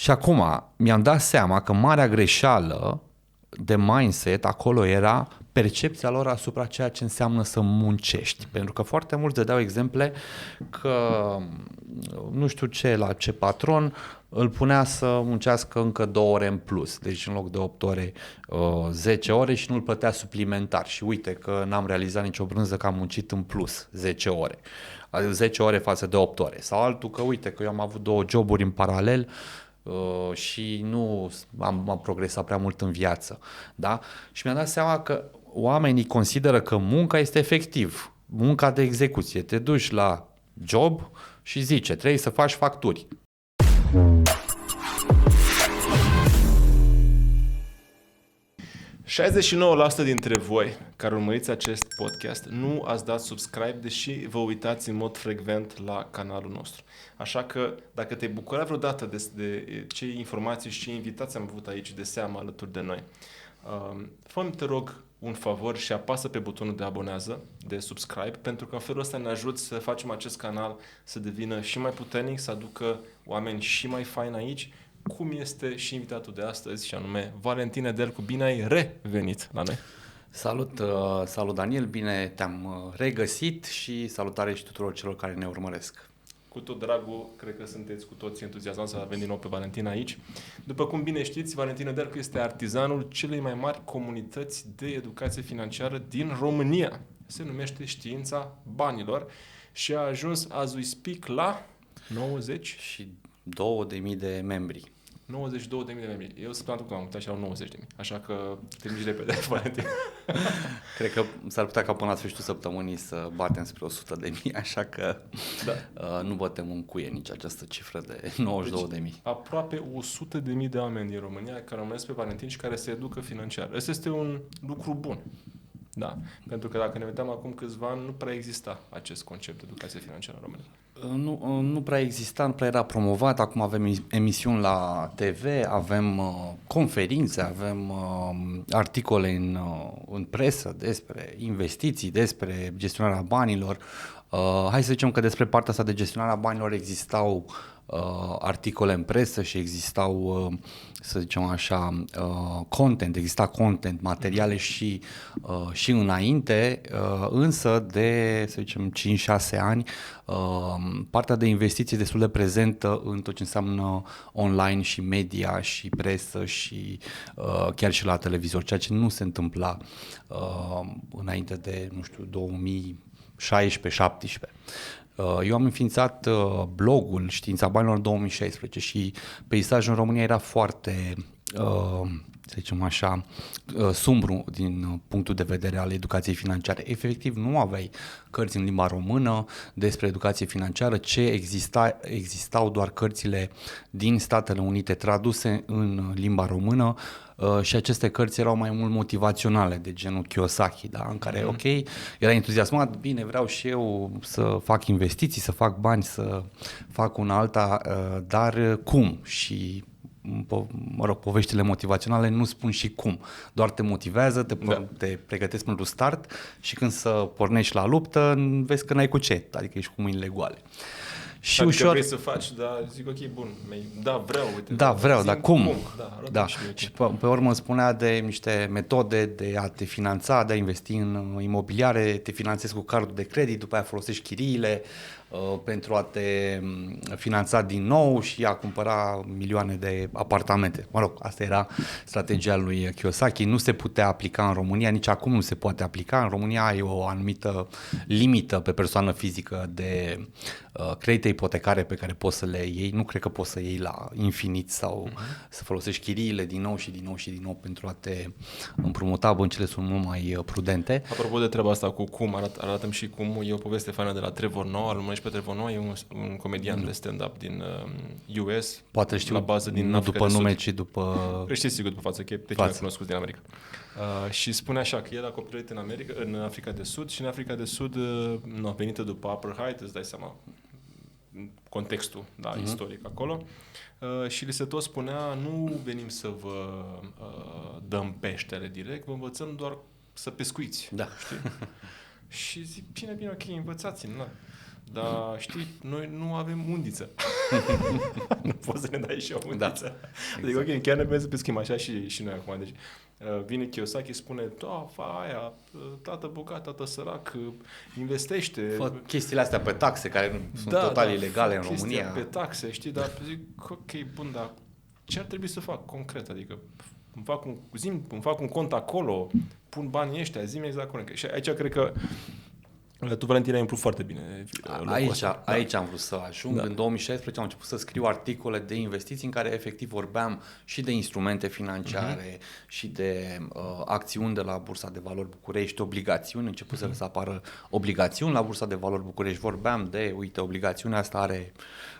Și acum mi-am dat seama că marea greșeală de mindset acolo era percepția lor asupra ceea ce înseamnă să muncești. Pentru că foarte mulți dădeau exemple că nu știu ce, la ce patron îl punea să muncească încă 2 ore în plus. Deci în loc de 8 ore, 10 ore și nu îl plătea suplimentar. Și uite că n-am realizat nicio brânză că am muncit în plus 10 ore. 10 ore față de 8 ore. Sau altul că uite că eu am avut 2 joburi în paralel și nu am progresat prea mult în viață. Da? Și mi-am dat seama că oamenii consideră că munca este efectiv. Munca de execuție. Te duci la job și zice, trebuie să faci facturi. ...69% dintre voi care urmăriți acest podcast nu ați dat subscribe, deși vă uitați în mod frecvent la canalul nostru. Așa că dacă te-ai bucurat vreodată de ce informații și ce invitați am avut aici de seamă alături de noi, fă-mi, te rog, un favor și apasă pe butonul de abonează, de subscribe, pentru că în felul ăsta ne ajut să facem acest canal să devină și mai puternic, să aducă oameni și mai faini aici, cum este și invitatul de astăzi, și anume Valentin Nedelcu. Bine ai revenit la noi! Salut Daniel, bine te-am regăsit și salutare și tuturor celor care ne urmăresc. Cu tot dragul, cred că sunteți cu toții entuziasmați să avem din nou pe Valentin aici. După cum bine știți, Valentin Nedelcu este artizanul celei mai mari comunități de educație financiară din România. Se numește Știința Banilor și a ajuns, as we speak, la 90 și 2.000 de membri. 92.000 de membri. Eu săptămâna trecută am uitat și erau 90.000. Așa că te mici repede, Valentin. Cred că s-ar putea ca până la sfârșitul săptămânii să batem spre 100.000, așa că nu bătem în cuie nici această cifră de 92.000. Deci, aproape 100.000 de oameni din România care urmăresc pe Valentin și care se educă financiar. Ăsta este un lucru bun. Da, pentru că dacă ne uităm acum câțiva ani, nu prea exista acest concept de educație financiară în România. Nu prea exista, nu prea era promovat. Acum avem emisiuni la TV, avem conferințe, avem articole în presă despre investiții, despre gestionarea banilor. Hai să zicem că despre partea asta de gestionarea banilor existau articole în presă și existau, să zicem așa, exista content, materiale și înainte, însă de, să zicem, 5-6 ani, partea de investiții e destul de prezentă în tot ce înseamnă online și media și presă și chiar și la televizor, ceea ce nu se întâmpla înainte de, nu știu, 2016-17. Eu am înființat blogul Știința Banilor în 2016 și peisajul în România era foarte, să zicem așa, sumbru din punctul de vedere al educației financiare. Efectiv, nu aveai cărți în limba română despre educație financiară, existau doar cărțile din Statele Unite traduse în limba română, și aceste cărți erau mai mult motivaționale, de genul Kiyosaki, da? În care, ok, era entuziasmat, bine, vreau și eu să fac investiții, să fac bani, să fac una alta, dar cum? Și poveștile motivaționale nu spun și cum, doar te motivează, te pregătesc pentru start și când să pornești la luptă, vezi că n-ai cu ce, adică ești cu mâinile goale. Și adică ușor vrei să faci, dar zic ok, bun, vreau, uite. Vreau, dar cum? Da. Și pe urmă spunea de niște metode de a te finanța, de a investi în imobiliare, te finanțezi cu cardul de credit, după aia folosești chiriile pentru a te finanța din nou și a cumpăra milioane de apartamente. Mă rog, asta era strategia lui Kiyosaki, nu se putea aplica în România, nici acum nu se poate aplica. În România ai o anumită limită pe persoană fizică de credite ipotecare pe care poți să le iei. Nu cred că poți să iei la infinit sau să folosești chiriile din nou și din nou și din nou pentru a te împrumuta. Băncile sunt mult mai prudente. Apropo de treaba asta cu cum, arătăm și cum, e o poveste faină de la Trevor Noah, îl urmărești pe Trevor Noah, e un comedian de stand-up din US. Poate știu, la bază din nu după nume, ci după... Știi sigur după față, că e pe cei mai cunoscuți din America. Și spune așa că el a copilărit în Africa de Sud și în Africa de Sud, venită după apartheid, îți dai seama contextul istoric acolo, și li se tot spunea, nu venim să vă dăm peștele direct, vă învățăm doar să pescuiți. Da. Știi? Și zic, bine, ok, învățați-mi, dar știi, noi nu avem undiță. Nu poți să ne dai și o undiță. Da. Adică, ok, chiar ne merge pe schimb, așa și noi acum. Deci, vine Kiyosaki, spune, aia, tată bogat, tată sărac, investește. Fă chestiile astea pe taxe, care sunt total ilegale în România. Pe taxe, știi, dar zic, ok, bun, dar ce ar trebui să fac concret? Adică îmi fac un cont acolo, pun banii ăștia, zi-mi exact cum. Și aici cred că tu, Valentin, ai umplut foarte bine. Aici am vrut să ajung. Da. În 2016 am început să scriu articole de investiții în care efectiv vorbeam și de instrumente financiare și de acțiuni de la Bursa de Valori București, obligațiuni. Început să apară obligațiuni la Bursa de Valori București. Vorbeam de, uite, obligațiunea asta are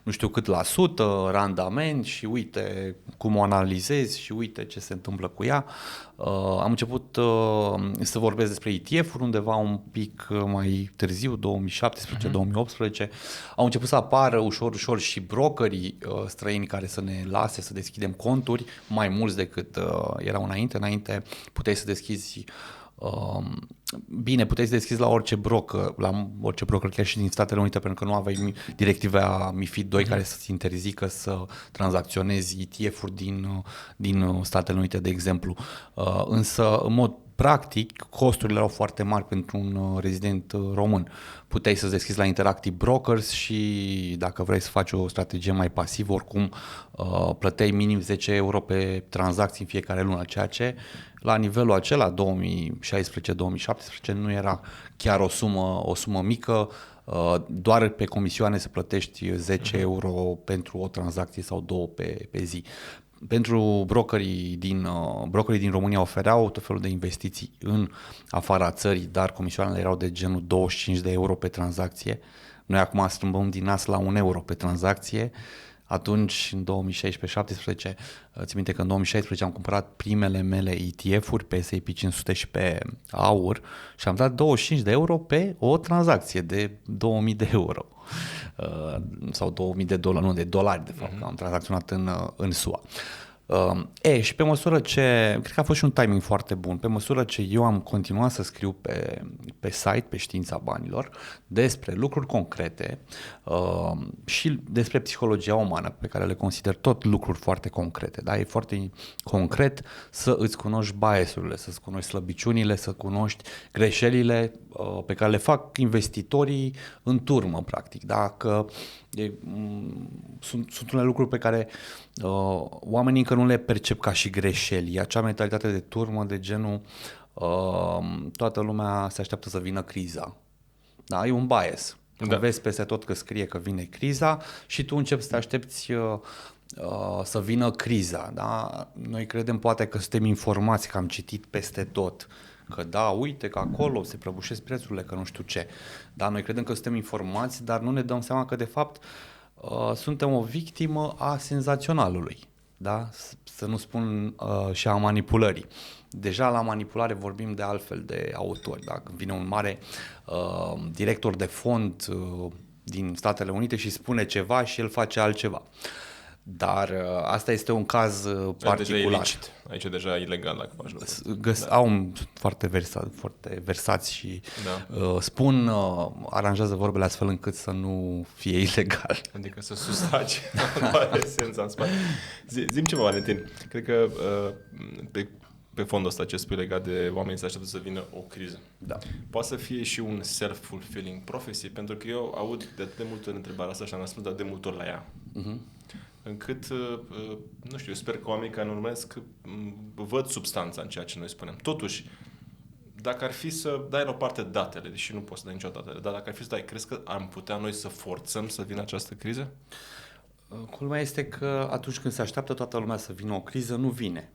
nu știu cât la sută randament și uite cum o analizezi și uite ce se întâmplă cu ea. Am început să vorbesc despre ETF-uri undeva un pic mai târziu, 2017-2018. Au început să apară ușor și brokerii străini care să ne lase să deschidem conturi, mai mulți decât erau înainte. Înainte puteai să deschizi puteai să deschizi la orice broker, chiar și din Statele Unite, pentru că nu aveai directiva MiFID 2 care să-ți interzică să tranzacționezi ETF-uri din Statele Unite, de exemplu. Însă, în mod practic, costurile erau foarte mari pentru un rezident român. Puteai să-ți deschizi la Interactive Brokers și dacă vrei să faci o strategie mai pasivă, oricum plăteai minim 10 euro pe tranzacții în fiecare lună, ceea ce la nivelul acela, 2016-2017, nu era chiar o sumă mică, doar pe comisioane să plătești 10 euro pentru o tranzacție sau două pe zi. Pentru brokerii din România ofereau tot felul de investiții în afara țării, dar comisioanele erau de genul 25 de euro pe tranzacție. Noi acum strâmbăm din nas la 1 euro pe tranzacție. Atunci, în 2016-17, țin minte că în 2016 am cumpărat primele mele ETF-uri pe S&P 500 și pe AUR și am dat 25 de euro pe o tranzacție de 2000 de euro. Sau 2000 de dolari, nu de dolari, de fapt, am tranzacționat în SUA. Și pe măsură ce, cred că a fost și un timing foarte bun, pe măsură ce eu am continuat să scriu pe site, pe Știința Banilor, despre lucruri concrete și despre psihologia umană, pe care le consider tot lucruri foarte concrete. Da? E foarte concret să îți cunoști bias-urile, să-ți cunoști slăbiciunile, să cunoști greșelile pe care le fac investitorii în turmă, practic. Da? Că sunt unele lucruri pe care oamenii încă nu le percep ca și greșeli. E acea mentalitate de turmă, de genul toată lumea se așteaptă să vină criza. Da? E un bias. Da. Vezi peste tot că scrie că vine criza și tu începi să te aștepți să vină criza. Da? Noi credem poate că suntem informați, că am citit peste tot, că da, uite că acolo se prăbușesc prețurile, că nu știu ce. Da, noi credem că suntem informați, dar nu ne dăm seama că de fapt suntem o victimă a senzaționalului. Da? Să nu spun și a manipulării. Deja la manipulare vorbim de altfel de autori. Da? Când vine un mare director de fond din Statele Unite și spune ceva și el face altceva. Dar asta este un caz particular. Aici e deja ilegal dacă faci lucruri. Au foarte versați și spun, aranjează vorbele astfel încât să nu fie ilegal. Adică să sustaci esența în spate. Zi-mi ceva, Valentin. Cred că pe fondul ăsta ce spui legat de oamenii se așteaptă să vină o criză. Da. Poate să fie și un self-fulfilling prophecy, pentru că eu aud de atât de multe întrebarea asta și am răspuns de multe ori la ea. Încât, nu știu, sper că oamenii care ne urmăresc văd substanța în ceea ce noi spunem. Totuși, dacă ar fi să dai la o parte datele, deși nu poți să dai niciodată, dar dacă ar fi să dai, crezi că am putea noi să forțăm să vină această criză? Culmea este că atunci când se așteaptă toată lumea să vină o criză, nu vine.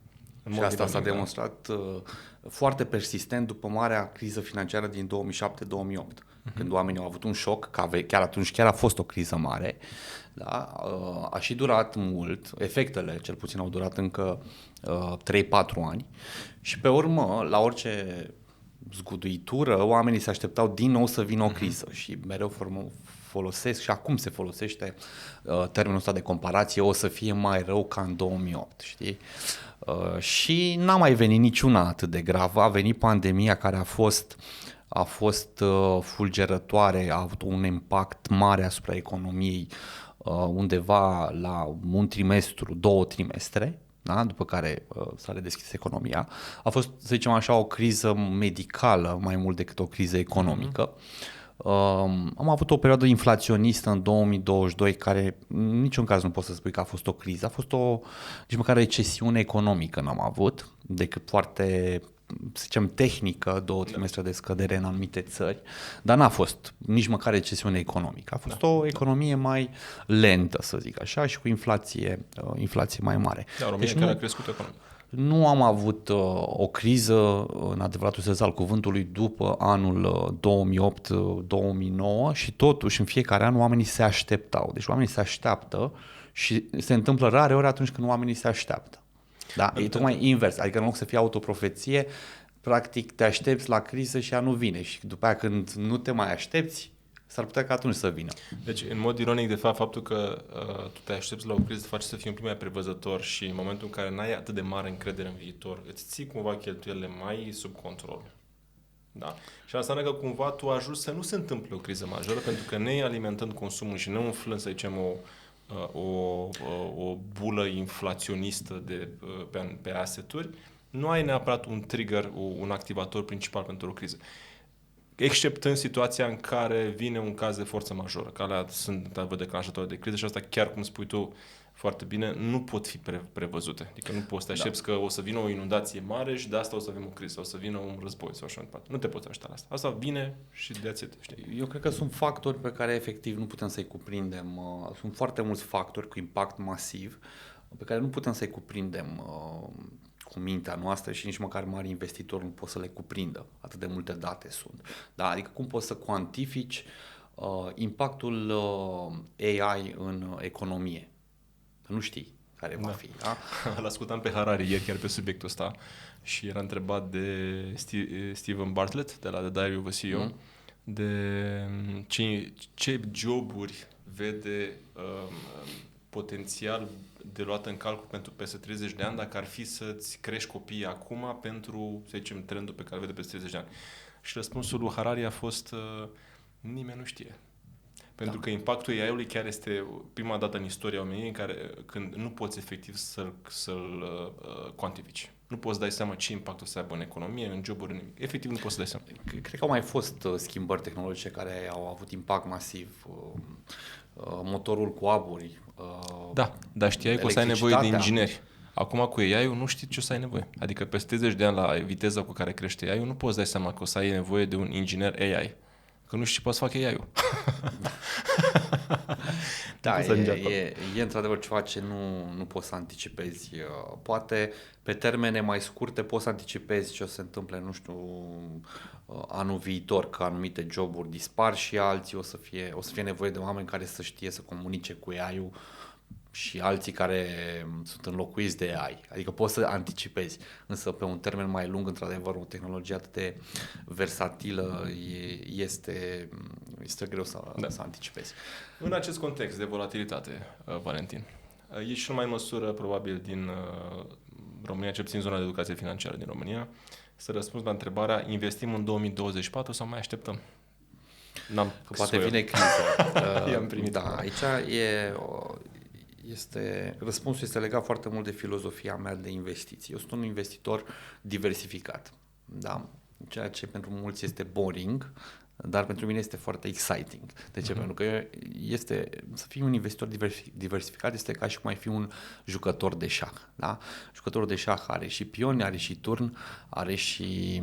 Și asta s-a demonstrat foarte persistent după marea criză financiară din 2007-2008, când oamenii au avut un șoc, că chiar atunci a fost o criză mare, da? A și durat mult, efectele cel puțin au durat încă 3-4 ani și pe urmă, la orice zguduitură, oamenii se așteptau din nou să vină o criză și mereu folosesc și acum se folosește termenul ăsta de comparație, o să fie mai rău ca în 2008, știi? Și n-a mai venit niciuna atât de gravă, a venit pandemia care a fost a fost fulgerătoare, a avut un impact mare asupra economiei undeva la un trimestru, 2 trimestre, da? După care s-a redeschis economia. A fost, să zicem așa, o criză medicală mai mult decât o criză economică. Am avut o perioadă inflaționistă în 2022 care în niciun caz nu pot să spui că a fost o criză, a fost nici măcar recesiune economică n-am avut, decât foarte, să zicem, tehnică, 2 trimestre de scădere în anumite țări, dar n-a fost nici măcar recesiune economică. A fost o economie mai lentă, să zic așa, și cu inflație mai mare. Da, România Deci care a crescut economic. nu am avut o criză, în adevăratul sens al cuvântului, după anul 2008-2009 și totuși în fiecare an oamenii se așteptau. Deci oamenii se așteaptă și se întâmplă rare ori atunci când oamenii se așteaptă. Da? E tocmai invers, adică în loc să fie autoprofeție, practic te aștepți la criză și ea nu vine și după aia când nu te mai aștepți, s-ar putea ca atunci să vină. Deci, în mod ironic, de fapt, faptul că tu te aștepți la o criză te face să fii un pic mai prevăzător și în momentul în care n-ai atât de mare încredere în viitor, îți ții cumva cheltuielile mai sub control. Da? Și asta înseamnă că cumva tu ajungi să nu se întâmple o criză majoră, pentru că nealimentând consumul și neumflând, să zicem, o bulă inflaționistă pe asset-uri, nu ai neapărat un trigger, un activator principal pentru o criză. Exceptând situația în care vine un caz de forță majoră, că alea sunt declanșatoare de criză și asta, chiar cum spui tu foarte bine, nu pot fi prevăzute. Adică nu poți să te aștepți că o să vină o inundație mare și de asta o să avem o criză, o să vină un război sau așa mai departe. Nu te poți aștepta la asta. Asta vine și that's it, știi? Eu cred că sunt factori pe care efectiv nu putem să-i cuprindem. Sunt foarte mulți factori cu impact masiv pe care nu putem să-i cuprindem cu mintea noastră și nici măcar mari investitori nu pot să le cuprindă. Atât de multe date sunt. Da? Adică cum poți să cuantifici impactul AI în economie? Că nu știi care va fi. Da? L-ascultam pe Harari ieri chiar pe subiectul ăsta și era întrebat de Steven Bartlett de la The Diary of a CEO de ce joburi vede potențial de luat în calcul pentru peste 30 de ani dacă ar fi să-ți crești copiii acum pentru, să zicem, trendul pe care îl vede peste 30 de ani. Și răspunsul lui Harari a fost nimeni nu știe. Pentru că impactul AI-ului chiar este prima dată în istoria omenirii când nu poți efectiv să-l cuantifici. Nu poți dai seama ce impact o să aibă în economie, în joburi, efectiv nu poți să dai seama. Cred că au mai fost schimbări tehnologice care au avut impact masiv. Motorul cu aburi. Da, dar știai că o să ai nevoie de ingineri. Acum cu AI-ul nu știi ce o să ai nevoie. Adică peste 30 de ani la viteza cu care crește AI-ul nu poți dai seama că o să ai nevoie de un inginer AI. Că nu știi ce poți să facă AI-ul. Da, e într-adevăr ceva ce nu poți să anticipezi. Poate pe termene mai scurte poți să anticipezi ce o să se întâmple, nu știu, anul viitor, că anumite joburi dispar și alții o să fie nevoie de oameni care să știe să comunice cu AI-ul și alții care sunt înlocuiți de AI. Adică poți să anticipezi, însă pe un termen mai lung, într-adevăr, o tehnologie atât de versatilă este greu să anticipezi. În acest context de volatilitate, Valentin, ești și mai în măsură, probabil, din România, cel puțin zona de educație financiară din România, să răspunzi la întrebarea: investim în 2024 sau mai așteptăm? Poate vine criza. I-am primit. Da, aici răspunsul este legat foarte mult de filozofia mea de investiții. Eu sunt un investitor diversificat, da? Ceea ce pentru mulți este boring, dar pentru mine este foarte exciting. De ce? Pentru că să fii un investitor diversificat este ca și cum ai fi un jucător de șah. Da? Jucătorul de șah are și pioni, are și turn, are și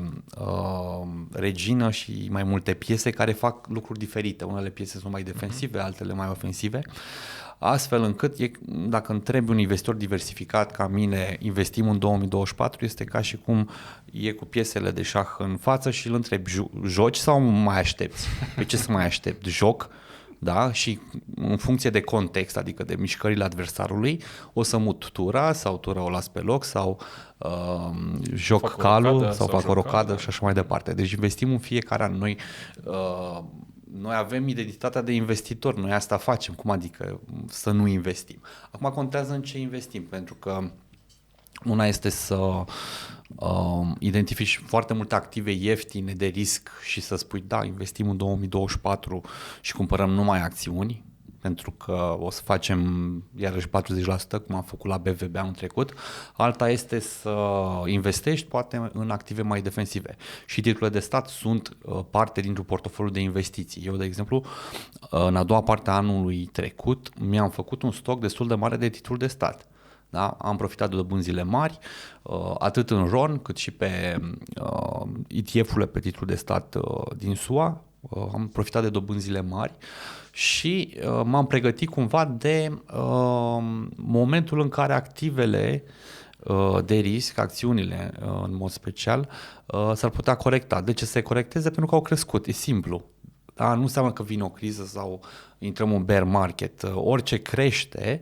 regină și mai multe piese care fac lucruri diferite. Unele piese sunt mai defensive, altele mai ofensive. Astfel încât, dacă întrebi un investitor diversificat ca mine, investim în 2024, este ca și cum e cu piesele de șah în față și îl întrebi, joci sau mai aștepți? Pe ce să mai aștept? Joc, da? Și în funcție de context, adică de mișcările adversarului, o să mut tura sau tura o las pe loc sau joc calul sau fac o rocadă și așa mai departe. Deci investim în fiecare an. Noi avem identitatea de investitor, noi asta facem, cum adică să nu investim? Acum contează în ce investim, pentru că Una este să identifici foarte multe active ieftine de risc și să spui, da, investim în 2024 și cumpărăm numai acțiuni, pentru că o să facem iarăși 40%, cum am făcut la BVB anul trecut. Alta este să investești poate în active mai defensive. Și titlurile de stat sunt parte dintr-un portofoliu de investiții. Eu, de exemplu, în a doua parte a anului trecut, mi-am făcut un stoc destul de mare de titluri de stat. Da? Am profitat de dobânzile mari, atât în RON cât și pe ETF-urile pe titluri de stat din SUA. Am profitat de dobânzile mari și m-am pregătit cumva de momentul în care activele de risc, acțiunile în mod special, s-ar putea corecta. De ce se corecteze? Pentru că au crescut, e simplu. Da? Nu înseamnă că vine o criză sau intrăm în bear market. Orice crește,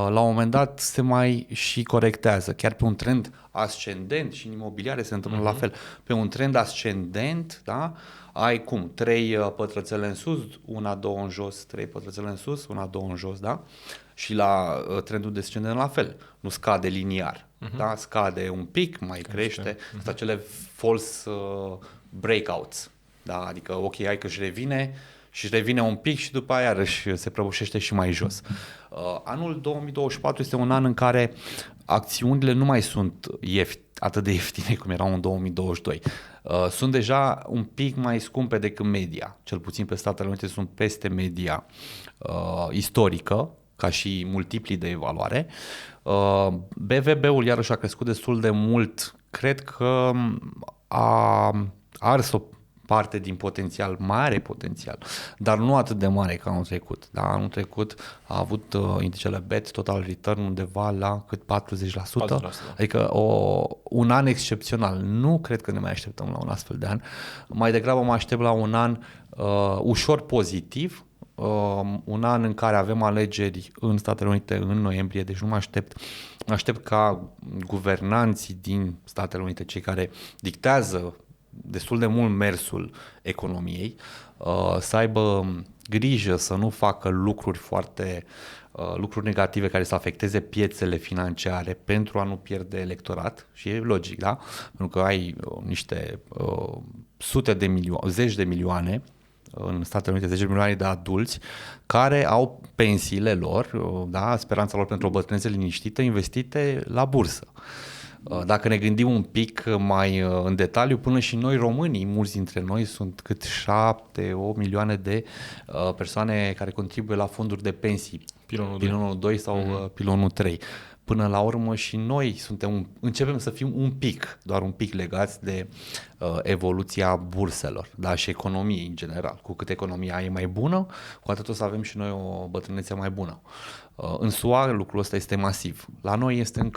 la un moment dat se mai și corectează. Chiar pe un trend ascendent, și în imobiliare se întâmplă la fel, pe un trend ascendent, da? Ai cum? 3 pătrățele în sus, una, două în jos, 3 pătrățele în sus, una, două în jos, da? Și la trendul descendent la fel, nu scade liniar, da? Scade un pic, mai crește, sunt acele false breakouts, da? Adică ok, hai că își revine un pic și după aia iarăși se prăbușește și mai jos. Anul 2024 este un an în care acțiunile nu mai sunt atât de ieftine cum erau în 2022. Sunt deja un pic mai scumpe decât media, cel puțin pe Statele Unite sunt peste media istorică, ca și multipli de evaluare. BVB-ul iarăși a crescut destul de mult, cred că a ars o parte din potențial, mare potențial, dar nu atât de mare ca anul trecut. Da? Anul trecut a avut indicele BET Total Return undeva la cât 40%, adică un an excepțional. Nu cred că ne mai așteptăm la un astfel de an. Mai degrabă mă aștept la un an ușor pozitiv, un an în care avem alegeri în Statele Unite în noiembrie, deci nu mă aștept ca guvernanții din Statele Unite, cei care dictează destul de mult mersul economiei, să aibă grijă să nu facă lucruri negative care să afecteze piețele financiare pentru a nu pierde electorat, și e logic, da? Pentru că ai niște zeci de milioane în Statele Unite, 10 milioane de adulți care au pensiile lor, da, speranța lor pentru o bătrânețe liniștită, investite la bursă. Dacă ne gândim un pic mai în detaliu, până și noi românii, mulți dintre noi sunt cât 7-8 milioane de persoane care contribuie la fonduri de pensii, pilonul 2 sau pilonul 3. Până la urmă și noi începem să fim doar un pic legați de evoluția burselor, da, și economiei în general. Cu cât economia e mai bună, cu atât o să avem și noi o bătrânețe mai bună. În SUA lucrul ăsta este masiv. La noi este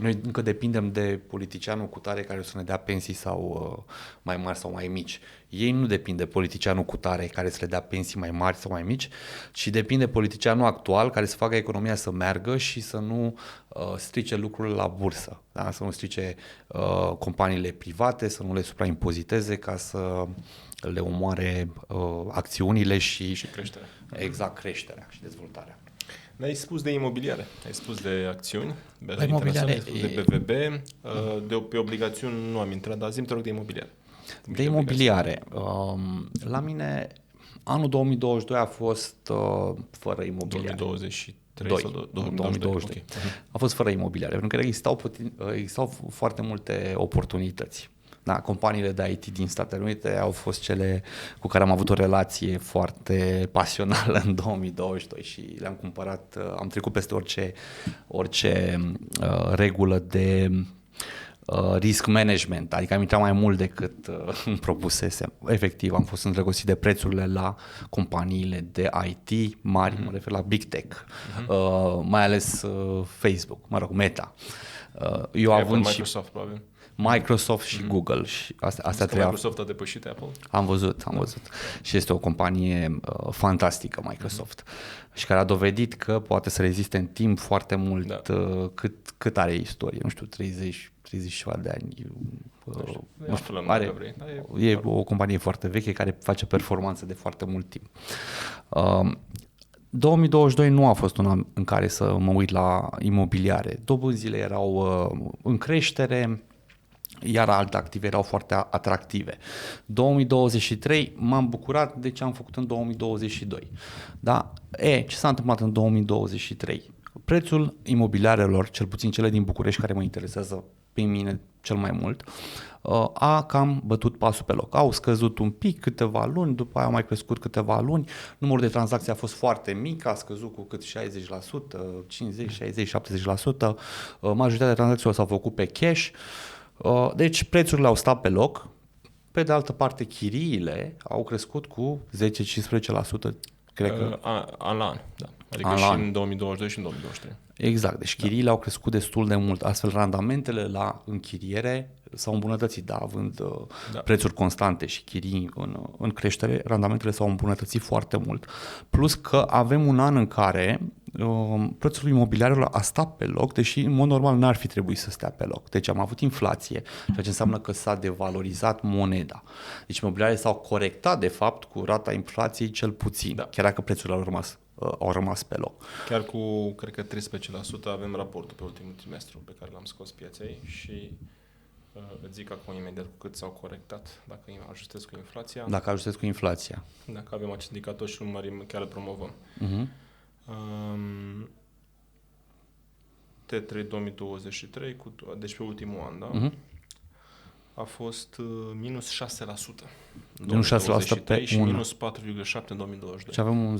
noi încă depindem de politicianul cutare care o să ne dea pensii sau mai mari sau mai mici. Ei nu depind de politicianul cutare care să le dea pensii mai mari sau mai mici, ci depinde de politicianul actual care să facă economia să meargă și să nu strice lucrurile la bursă, da? Să nu strice companiile private, să nu le supraimpoziteze ca să le omoare acțiunile și creșterea. Exact, creșterea și dezvoltarea. Ai spus de imobiliare, ai spus de acțiuni, imobiliare, ai spus de BVB, pe obligațiuni nu am intrat, dar zi-mi te rog de imobiliare. De imobiliare. La mine anul 2022 a fost fără imobiliare. 2023 sau 2022. A fost fără imobiliare, pentru că existau foarte multe oportunități. Da, companiile de IT din Statele Unite au fost cele cu care am avut o relație foarte pasională în 2022 și le-am cumpărat, am trecut peste orice regulă de risk management, adică am intrat mai mult decât îmi propusesem. Efectiv, am fost îndrăgostit de prețurile la companiile de IT mari, mă refer la Big Tech, mai ales Facebook, Meta. Eu având Microsoft, probabil. Microsoft și Google și astea trei. Microsoft a depășit Apple? Am văzut. Și este o companie fantastică, Microsoft, și care a dovedit că poate să reziste în timp foarte mult, cât are istorie, nu știu, 30 ceva de ani. E o companie foarte veche care face performanță de foarte mult timp. 2022 nu a fost un an în care să mă uit la imobiliare. Dobânzile erau în creștere, iar alte active erau foarte atractive. 2023 m-am bucurat de ce am făcut în 2022. Da? Ce s-a întâmplat în 2023? Prețul imobiliarelor, cel puțin cele din București care mă interesează pe mine cel mai mult, a cam bătut pasul pe loc. Au scăzut un pic câteva luni, după aia au mai crescut câteva luni, numărul de tranzacții a fost foarte mic, a scăzut cu cât 60%, 50, 60, 70%, majoritatea tranzacțiilor s-au făcut pe cash, deci prețurile au stat pe loc. Pe de altă parte, chiriile au crescut cu 10-15%, cred că. An la an, da. Adică An la și an. în 2022 și în 2023. Exact, deci chiriile au crescut destul de mult, astfel randamentele la închiriere s-au îmbunătățit, da, având prețuri constante și chirii în creștere, randamentele s-au îmbunătățit foarte mult, plus că avem un an în care prețul imobiliarelor a stat pe loc, deși în mod normal n-ar fi trebuit să stea pe loc. Deci am avut inflație, ceea ce înseamnă că s-a devalorizat moneda. Deci imobiliarele s-au corectat de fapt cu rata inflației cel puțin, chiar dacă prețurile au rămas pe loc. Chiar cu, cred că 13% avem raportul pe ultimul trimestru pe care l-am scos pieței și îți zic acum imediat cu cât s-au corectat, dacă ajustez cu inflația. Dacă ajustez cu inflația. Dacă avem acest indicator și îl mărim, chiar îl promovăm. T3 2023, deci pe ultimul an, da? A fost minus 6%. Minus 6% pe și un. minus 4,7% în 2022. Și avem un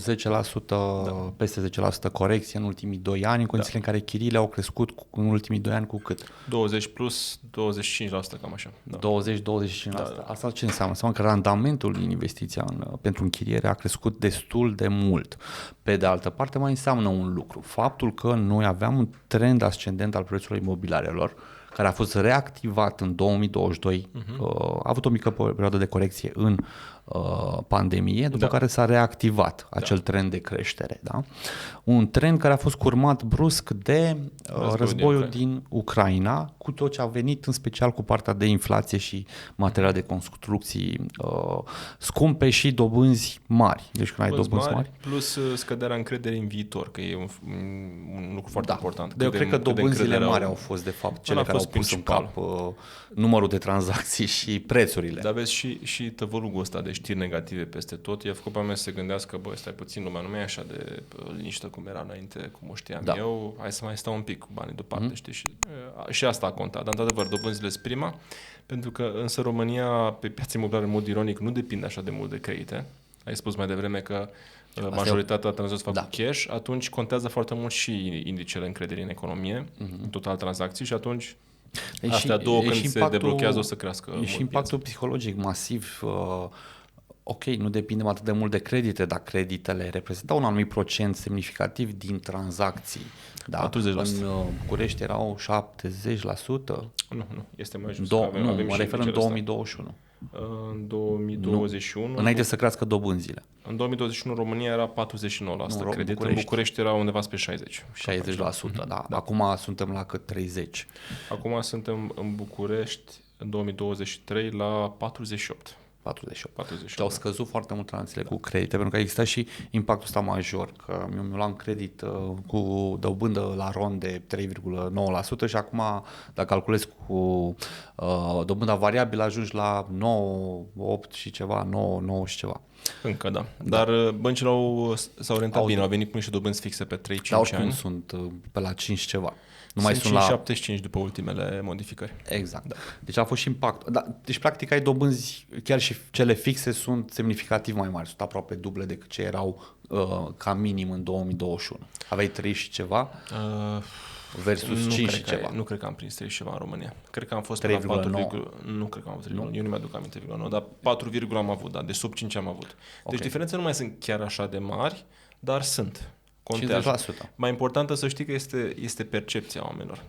10%, peste 10% corecție în ultimii 2 ani, în condițiile în care chiriile au crescut în ultimii 2 ani cu cât? 20 plus 25%, cam așa. Da. 20-25%. Asta ce înseamnă? Înseamnă că randamentul din investiția pentru închiriere a crescut destul de mult. Pe de altă parte mai înseamnă un lucru. Faptul că noi aveam un trend ascendent al prețurilor imobiliarelor, care a fost reactivat în 2022, a avut o mică perioadă de corecție în pandemie, după care s-a reactivat acel trend de creștere. Da? Un trend care a fost curmat brusc de războiul din Ucraina, cu tot ce a venit, în special cu partea de inflație și materiale de construcții scumpe și dobânzi mari. Deci când ai dobânzi mari. Plus scăderea încrederii în viitor, că e un lucru foarte important. Eu cred că dobânzile mari au fost, de fapt, cele care au pus în cap numărul de tranzacții și prețurile. Dar vezi și tăvălugul ăsta de știri negative peste tot, i-a făcut pe mine să se gândească, stai puțin, lumea nu mai e așa de liniștită cum era înainte, cum o știam eu, hai să mai stau un pic cu banii deoparte, știi? Și asta a contat, dar într-adevăr dobânzile sunt prima, pentru că însă România, pe piața imobiliară, în mod ironic, nu depinde așa de mult de credite. Ai spus mai devreme că majoritatea tranzacțiilor fac cu cash, atunci contează foarte mult și indicele încrederii în economie, în total tranzacții și atunci astea două când se deblochează o să crească. E și impactul psihologic masiv. Ok, nu depindem atât de mult de credite, dar creditele reprezentau un anumit procent semnificativ din tranzacții. Da? 40%. În București erau 70%. Nu, este mai jos. Mă refer în 2021. În 2021... Înainte să crească dobânzile. În 2021 România era 49% credit, în București era undeva spre 60%. Da. Acum suntem la cât 30%. Acum suntem în București în 2023 la 48%. 48. Și au scăzut foarte mult tranzacțiile cu credite, pentru că a existat și impactul ăsta major, că eu mi-am credit cu dobândă la rond de 3,9% și acum, dacă calculez cu dobânda variabilă, ajungi la 9, 8 și ceva, 9 și ceva. Încă da. Dar băncile s-au orientat bine, au venit cu niște dobânzi fixe pe 3-5 ani. Dar oricum sunt pe la 5 ceva. Nu mai sunt la 75 după ultimele modificări. Exact. Da. Deci a fost și impactul. Deci practic ai dobânzi, chiar și cele fixe sunt semnificativ mai mari, sunt aproape duble decât ce erau ca minim în 2021. Aveai 3 și ceva versus 5 și ceva. Nu cred că am prins 3 și ceva în România. Cred că am fost 3, la 4, nu cred că am avut 3, eu nu mi-aduc aminte 3,9, dar 4, am avut, de sub 5 am avut. Deci diferențele nu mai sunt chiar așa de mari, dar sunt. Contează. 50%. Mai importantă să știi că este percepția oamenilor.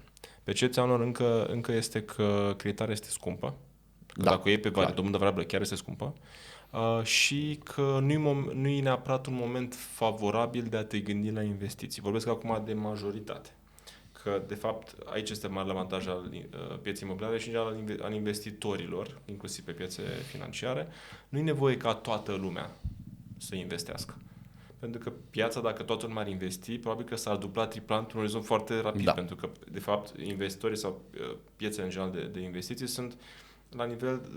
Percepția oamenilor încă este că creditarea este scumpă. Că dacă o iei pe dobândă variabilă chiar este scumpă. Și că nu e neapărat un moment favorabil de a te gândi la investiții. Vorbesc acum de majoritate. Că, de fapt, aici este mare avantaj al pieței imobiliare și al investitorilor, inclusiv pe piețe financiare. Nu e nevoie ca toată lumea să investească. Pentru că piața, dacă toată lumea ar investi, probabil că s-ar dupla, tripla într-un orizont foarte rapid. Da. Pentru că, de fapt, investitorii sau piețele în general de investiții sunt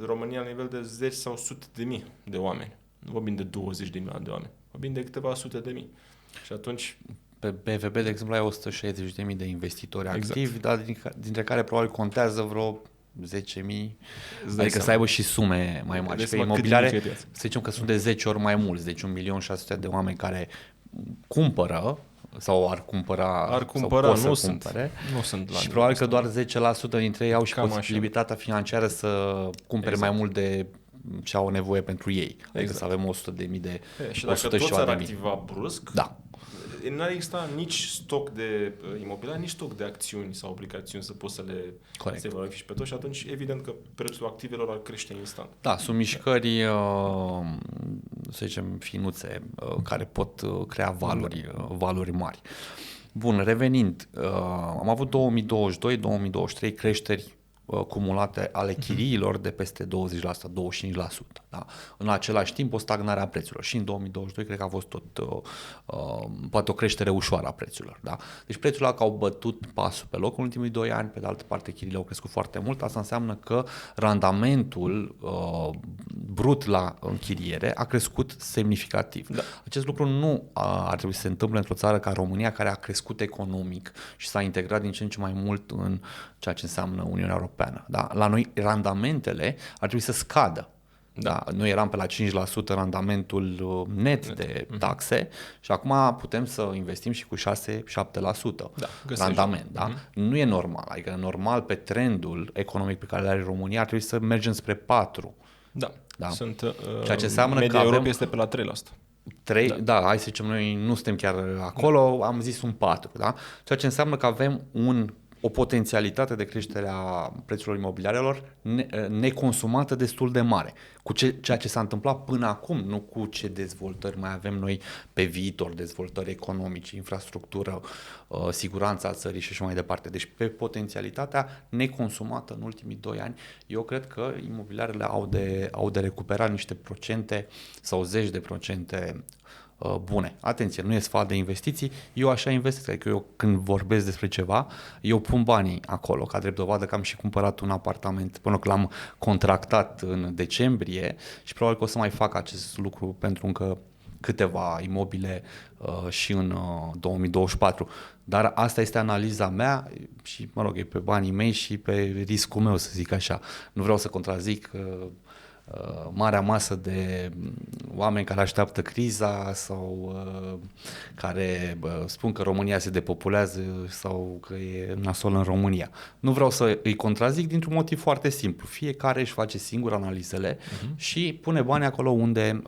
România la nivel de 10 sau sute de mii de oameni. Nu vorbim de 20 de milioane de oameni. Vorbim de câteva sute de mii. Și atunci... Pe BVB, de exemplu, ai 160.000 de investitori activi, dar dintre care probabil contează vreo 10.000, adică să aibă și sume mai mari. Și pe imobiliare, să zicem că sunt de 10 ori mai mulți, deci 1.600.000 de oameni care cumpără sau ar cumpăra, nu sunt la și probabil că doar 10% dintre ei au și posibilitatea financiară să cumpere mai mult de ce au nevoie pentru ei. Adică să avem 100.000 de... Și dacă toți ar activa brusc, da. n-ar exista nici stoc de imobiliare, nici stoc de acțiuni sau obligațiuni să poți să le valorifici pe tot și atunci evident că prețul activelor ar crește instant. Da, sunt mișcări, să zicem, finuțe, care pot crea valori mari. Bun, revenind, am avut 2022-2023 creșteri cumulate ale chiriilor de peste 20%, 25%. Da? În același timp, o stagnare a prețurilor. Și în 2022 cred că a fost tot poate o creștere ușoară a prețurilor. Da? Deci prețurile au bătut pasul pe loc în ultimii 2 ani, pe de altă parte chiriile au crescut foarte mult. Asta înseamnă că randamentul brut la închiriere a crescut semnificativ. Da. Acest lucru nu ar trebui să se întâmple într-o țară ca România, care a crescut economic și s-a integrat din ce în ce mai mult în ceea ce înseamnă Uniunea Europeană. Da? La noi randamentele ar trebui să scadă. Da, noi eram pe la 5% randamentul net de taxe și acum putem să investim și cu 6-7% randament. Da? Nu e normal. Adică normal pe trendul economic pe care îl are România ar trebui să mergem spre 4%. Da. Ceea ce înseamnă media că Europei este pe la 3%. Da, hai să zicem, noi nu suntem chiar acolo, am zis un 4%. Da? Ceea ce înseamnă că avem o potențialitate de creștere a prețurilor imobiliarelor neconsumată destul de mare. Cu ceea ce s-a întâmplat până acum, nu cu ce dezvoltări mai avem noi pe viitor, dezvoltări economice, infrastructură, siguranța țării și așa mai departe. Deci pe potențialitatea neconsumată în ultimii 2 ani, eu cred că imobiliarele au de recuperat niște procente sau zeci de procente bune. Atenție, nu e sfat de investiții, eu așa investesc, adică eu când vorbesc despre ceva, eu pun banii acolo, ca drept dovadă că am și cumpărat un apartament, până că l-am contractat în decembrie și probabil că o să mai fac acest lucru pentru încă câteva imobile și în 2024. Dar asta este analiza mea și, mă rog, e pe banii mei și pe riscul meu, să zic așa. Nu vreau să contrazic marea masă de oameni care așteaptă criza sau care spun că România se depopulează sau că e nasol în România. Nu vreau să îi contrazic dintr-un motiv foarte simplu. Fiecare își face singur analizele și pune bani acolo unde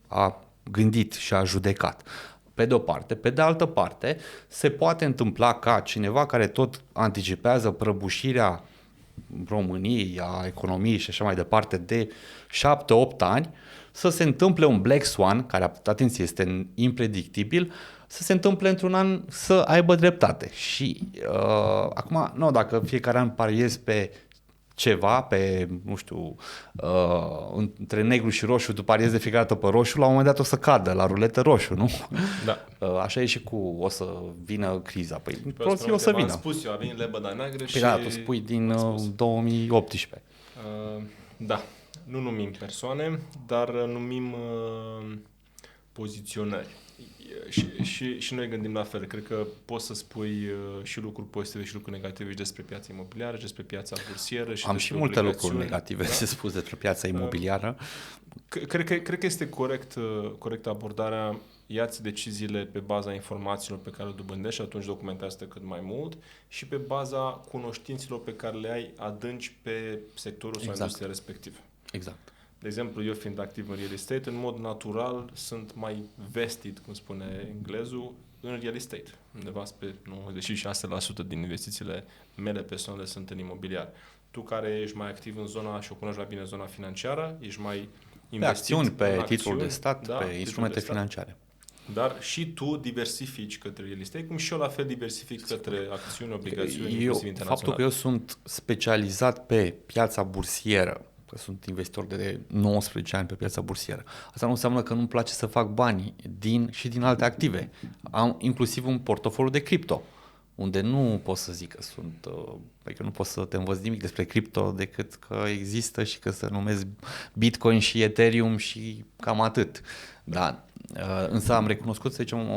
a gândit și a judecat. Pe de o parte. Pe de altă parte, se poate întâmpla ca cineva care tot anticipează prăbușirea României, a economiei și așa mai departe de 7-8 ani, să se întâmple un Black Swan, care, atenție, este impredictibil, să se întâmple într-un an să aibă dreptate. Și acum, dacă fiecare an pariezi pe ceva, pe, nu știu, între negru și roșu, tu pariezi de fiecare dată pe roșu, la un moment dat o să cadă la ruletă roșu, nu? Da. Așa e și o să vină criza. Păi o să vină. Am spus eu, a venit lebăda neagră și... Da, tu spui din 2018. Da, nu numim persoane, dar numim poziționări. Și noi gândim la fel. Cred că poți să spui și lucruri pozitive și lucruri negative și despre piața imobiliară, și despre piața bursieră. Și am și multe lucruri negative de spus despre piața imobiliară. Cred că este corect abordarea. Ia-ți deciziile pe baza informațiilor pe care le dobândești și atunci documentează cât mai mult și pe baza cunoștințelor pe care le ai adânci pe sectorul sau industria respectivă. Exact. De exemplu, eu fiind activ în real estate, în mod natural sunt mai vested, cum spune englezul, în real estate. Undeva pe 96% din investițiile mele personale sunt în imobiliar. Tu care ești mai activ în zona și o cunoști mai bine zona financiară, ești mai investit acțiuni, pe titluri de stat, pe instrumente financiare. Dar și tu diversifici către real estate, cum și eu la fel diversific către acțiuni, obligațiuni, inclusiv internaționale. Faptul că eu sunt specializat pe piața bursieră că sunt investitor de 19 ani pe piața bursieră. Asta nu înseamnă că nu-mi place să fac bani din alte active. Am inclusiv un portofoliu de cripto, unde nu pot să zic că sunt, adică nu pot să te învăț nimic despre cripto decât că există și că se numesc Bitcoin și Ethereum și cam atât. Da. Însă am recunoscut, să zicem,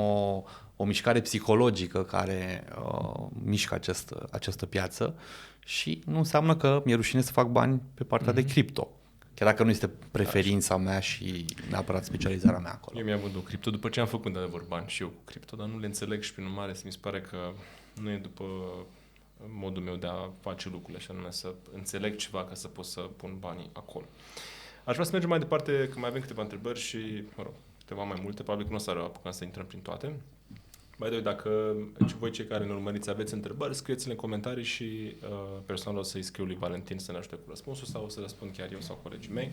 o mișcare psicologică care mișcă această piață și nu înseamnă că mi-e rușine să fac bani pe partea de cripto. Chiar dacă nu este preferința mea și neapărat specializarea mea acolo. Eu mi-am vândut cripto după ce am făcut de adevăr bani și eu cu cripto, dar nu le înțeleg și prin urmare mi se pare că nu e după modul meu de a face lucrurile, și anume să înțeleg ceva ca să pot să pun banii acolo. Aș vrea să mergem mai departe, că mai avem câteva întrebări și, mă rog, câteva mai multe, probabil că nu o să apucăm să intrăm prin toate. Mai dacă voi cei care ne urmăriți aveți întrebări, scrieți-le în comentarii și personal o să-i scriu lui Valentin să ne ajute cu răspunsul sau o să răspund chiar eu sau colegii mei.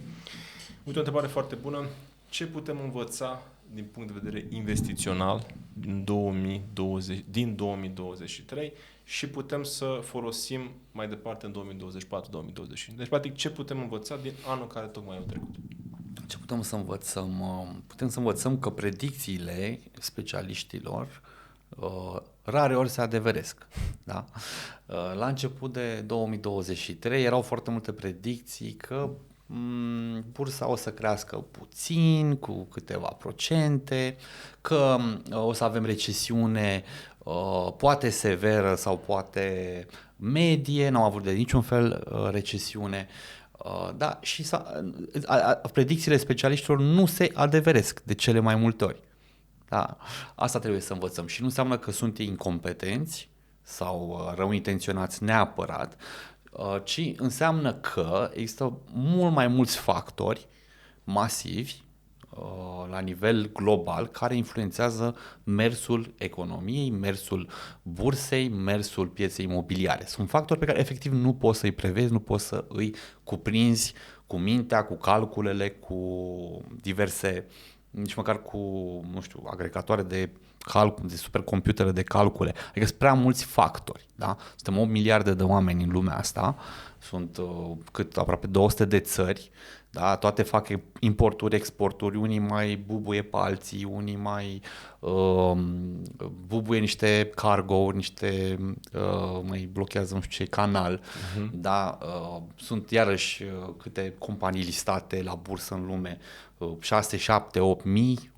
Uite o întrebare foarte bună. Ce putem învăța din punct de vedere investițional din 2023 și putem să folosim mai departe în 2024-2025? Deci, practic, ce putem învăța din anul care tocmai a trecut? Ce putem să învățăm? Putem să învățăm că predicțiile specialiștilor rare ori se adeveresc. Da? La început de 2023 erau foarte multe predicții că bursa o să crească puțin, cu câteva procente, că o să avem recesiune poate severă sau poate medie, n-au avut de niciun fel recesiune. Da, și predicțiile specialiștilor nu se adeveresc de cele mai multe ori. Da, asta trebuie să învățăm și nu înseamnă că sunt incompetenți sau rău intenționați neapărat, ci înseamnă că există mult mai mulți factori masivi la nivel global care influențează mersul economiei, mersul bursei, mersul pieței imobiliare. Sunt factori pe care efectiv nu poți să-i prevezi, nu poți să îi cuprinzi cu mintea, cu calculele, cu diverse, nici măcar cu, nu știu, agregatoare de calcul, de supercomputere de calcule. Adică sunt prea mulți factori, da? Suntem 8 miliarde de oameni în lumea asta, sunt aproape 200 de țări, da? Toate fac importuri, exporturi, unii mai bubuie pe alții, unii mai bubuie niște cargo-uri, niște mai blochează nu știu ce canal, da? Sunt iarăși câte companii listate la bursă în lume, 6, 7, 8 mii,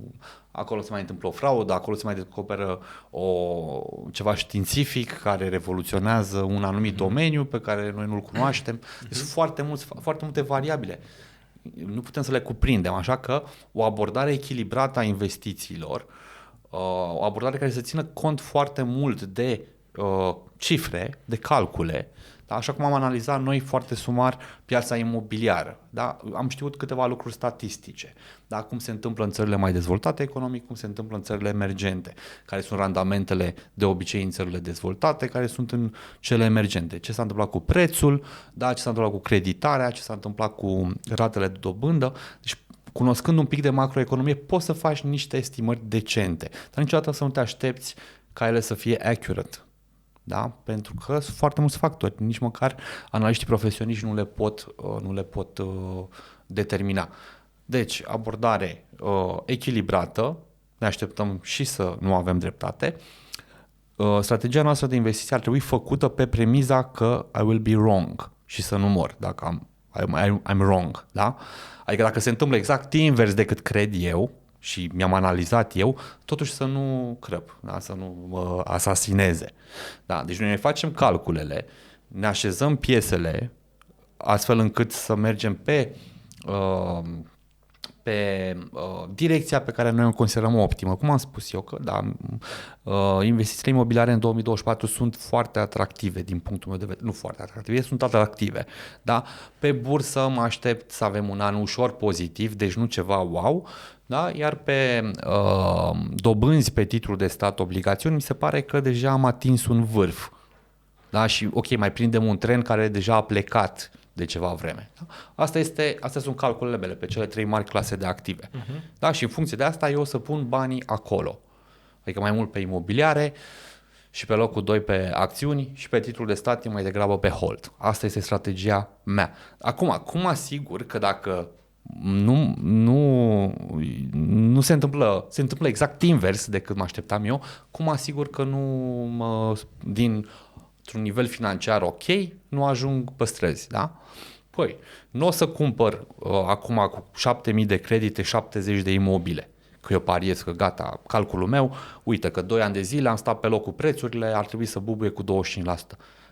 acolo se mai întâmplă o fraudă, acolo se mai descoperă ceva științific care revoluționează un anumit domeniu pe care noi nu-l cunoaștem. Deci sunt foarte multe variabile. Nu putem să le cuprindem, așa că o abordare echilibrată a investițiilor, o abordare care să țină cont foarte mult de cifre, de calcule, da? Așa cum am analizat noi foarte sumar piața imobiliară. Da? Am știut câteva lucruri statistice, da? Cum se întâmplă în țările mai dezvoltate economic, cum se întâmplă în țările emergente, care sunt randamentele de obicei în țările dezvoltate, care sunt în cele emergente. Ce s-a întâmplat cu prețul, da? Ce s-a întâmplat cu creditarea, ce s-a întâmplat cu ratele de dobândă. Deci, cunoscând un pic de macroeconomie, poți să faci niște estimări decente, dar niciodată să nu te aștepți ca ele să fie accurate. Da? Pentru că sunt foarte mulți factori, nici măcar analiștii profesioniști nu le pot determina. Deci, abordare echilibrată, ne așteptăm și să nu avem dreptate. Strategia noastră de investiție ar trebui făcută pe premiza că I will be wrong și să nu mor dacă I'm wrong. Da? Adică dacă se întâmplă exact invers decât cred eu, și mi-am analizat eu, totuși să nu crăp, da? Să nu mă asasineze. Da? Deci noi ne facem calculele, ne așezăm piesele astfel încât să mergem pe direcția pe care noi o considerăm optimă. Cum am spus eu, că da, investițiile imobiliare în 2024 sunt foarte atractive din punctul meu de vedere. Nu foarte atractive, sunt atractive. Da? Pe bursă mă aștept să avem un an ușor pozitiv, deci nu ceva wow, da? Iar pe dobânzi pe titlul de stat obligațiuni mi se pare că deja am atins un vârf. Da? Și ok, mai prindem un tren care deja a plecat de ceva vreme. Da? Astea sunt calculele mele pe cele 3 mari clase de active. Da? Și în funcție de asta eu o să pun banii acolo. Adică mai mult pe imobiliare, și pe locul 2 pe acțiuni și pe titlul de stat e mai degrabă pe hold. Asta este strategia mea. Acum, cum asigur că dacă nu se întâmplă exact invers decât mă așteptam eu, cum asigur că dintr-un nivel financiar ok, nu ajung pe străzi, da? Păi, nu o să cumpăr acum cu 7.000 de credite 70 de imobile, că eu pariez că gata, calculul meu, uite că 2 ani de zile am stat pe locul prețurile, ar trebui să bubuie cu 25%.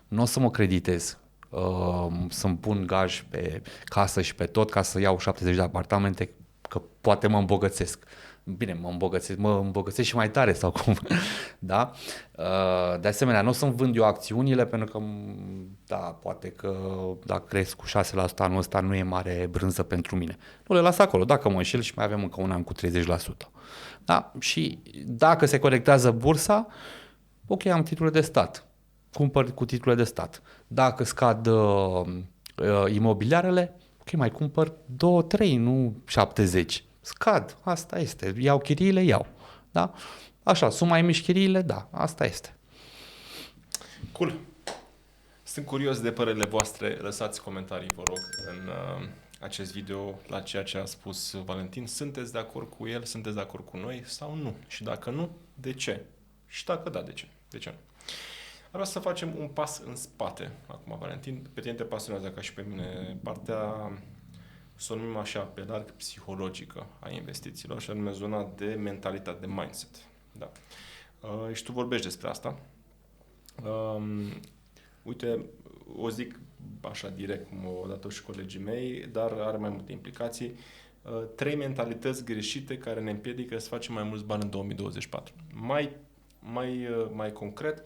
Nu o să mă creditez să-mi pun gaj pe casă și pe tot ca să iau 70 de apartamente, că poate mă îmbogățesc. Bine, mă îmbogățesc și mai tare sau cum, da? De asemenea, nu o să-mi vând eu acțiunile pentru că, da, poate că dacă cresc cu 6% anul ăsta nu e mare brânză pentru mine. Nu le las acolo, dacă mă înșel și mai avem încă un an cu 30%. Da? Și dacă se corectează bursa, ok, am titlurile de stat, cumpăr cu titlurile de stat. Dacă scad imobiliarele, ok, mai cumpăr 2-3, nu 70. Scad, asta este. Iau chiriile, iau. Da? Așa, sunt mai mici chiriile, da, asta este. Cool. Sunt curios de părerile voastre. Lăsați comentarii, vă rog, în acest video la ceea ce a spus Valentin. Sunteți de acord cu el? Sunteți de acord cu noi sau nu? Și dacă nu, de ce? Și dacă da, de ce? De ce nu? Vreau să facem un pas în spate. Acum, Valentin, pe tine te pasionează ca și pe mine partea, să o numim așa, pe larg, psihologică a investițiilor și anume zona de mentalitate, de mindset. Da. Și tu vorbești despre asta. Uite, o zic așa direct, cum o dat și colegii mei, dar are mai multe implicații. 3 mentalități greșite care ne împiedică să facem mai mulți bani în 2024. Mai concret,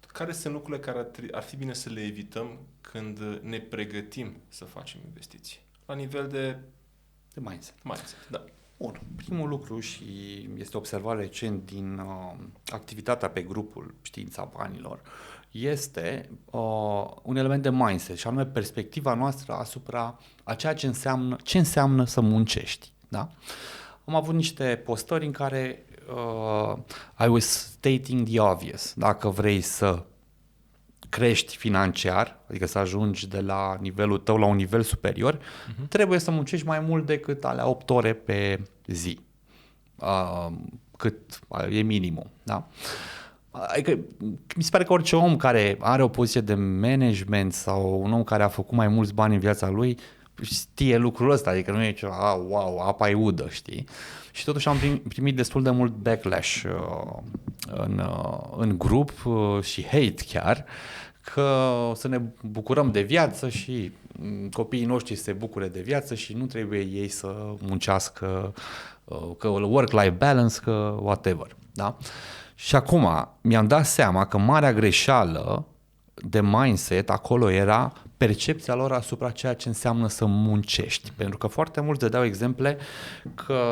care sunt lucrurile care ar fi bine să le evităm când ne pregătim să facem investiții? La nivel de mindset. Da. Bun. Primul lucru și este observat recent din activitatea pe grupul Știința Banilor este un element de mindset și anume perspectiva noastră asupra a ceea ce înseamnă să muncești. Da? Am avut niște postări în care I was stating the obvious. Dacă vrei să crești financiar, adică să ajungi de la nivelul tău la un nivel superior, trebuie să muncești mai mult decât alea 8 ore pe zi. Cât e minimum. Da? Adică, mi se pare că orice om care are o poziție de management sau un om care a făcut mai mulți bani în viața lui știe lucrul ăsta, adică nu e ceva, wow, apa e udă, știi? Și totuși am primit destul de mult backlash în grup și hate chiar, că să ne bucurăm de viață și copiii noștri să se bucure de viață și nu trebuie ei să muncească, că work-life balance, că whatever. Da? Și acum mi-am dat seama că marea greșeală de mindset acolo era percepția lor asupra ceea ce înseamnă să muncești. Pentru că foarte mulți dădeau exemple că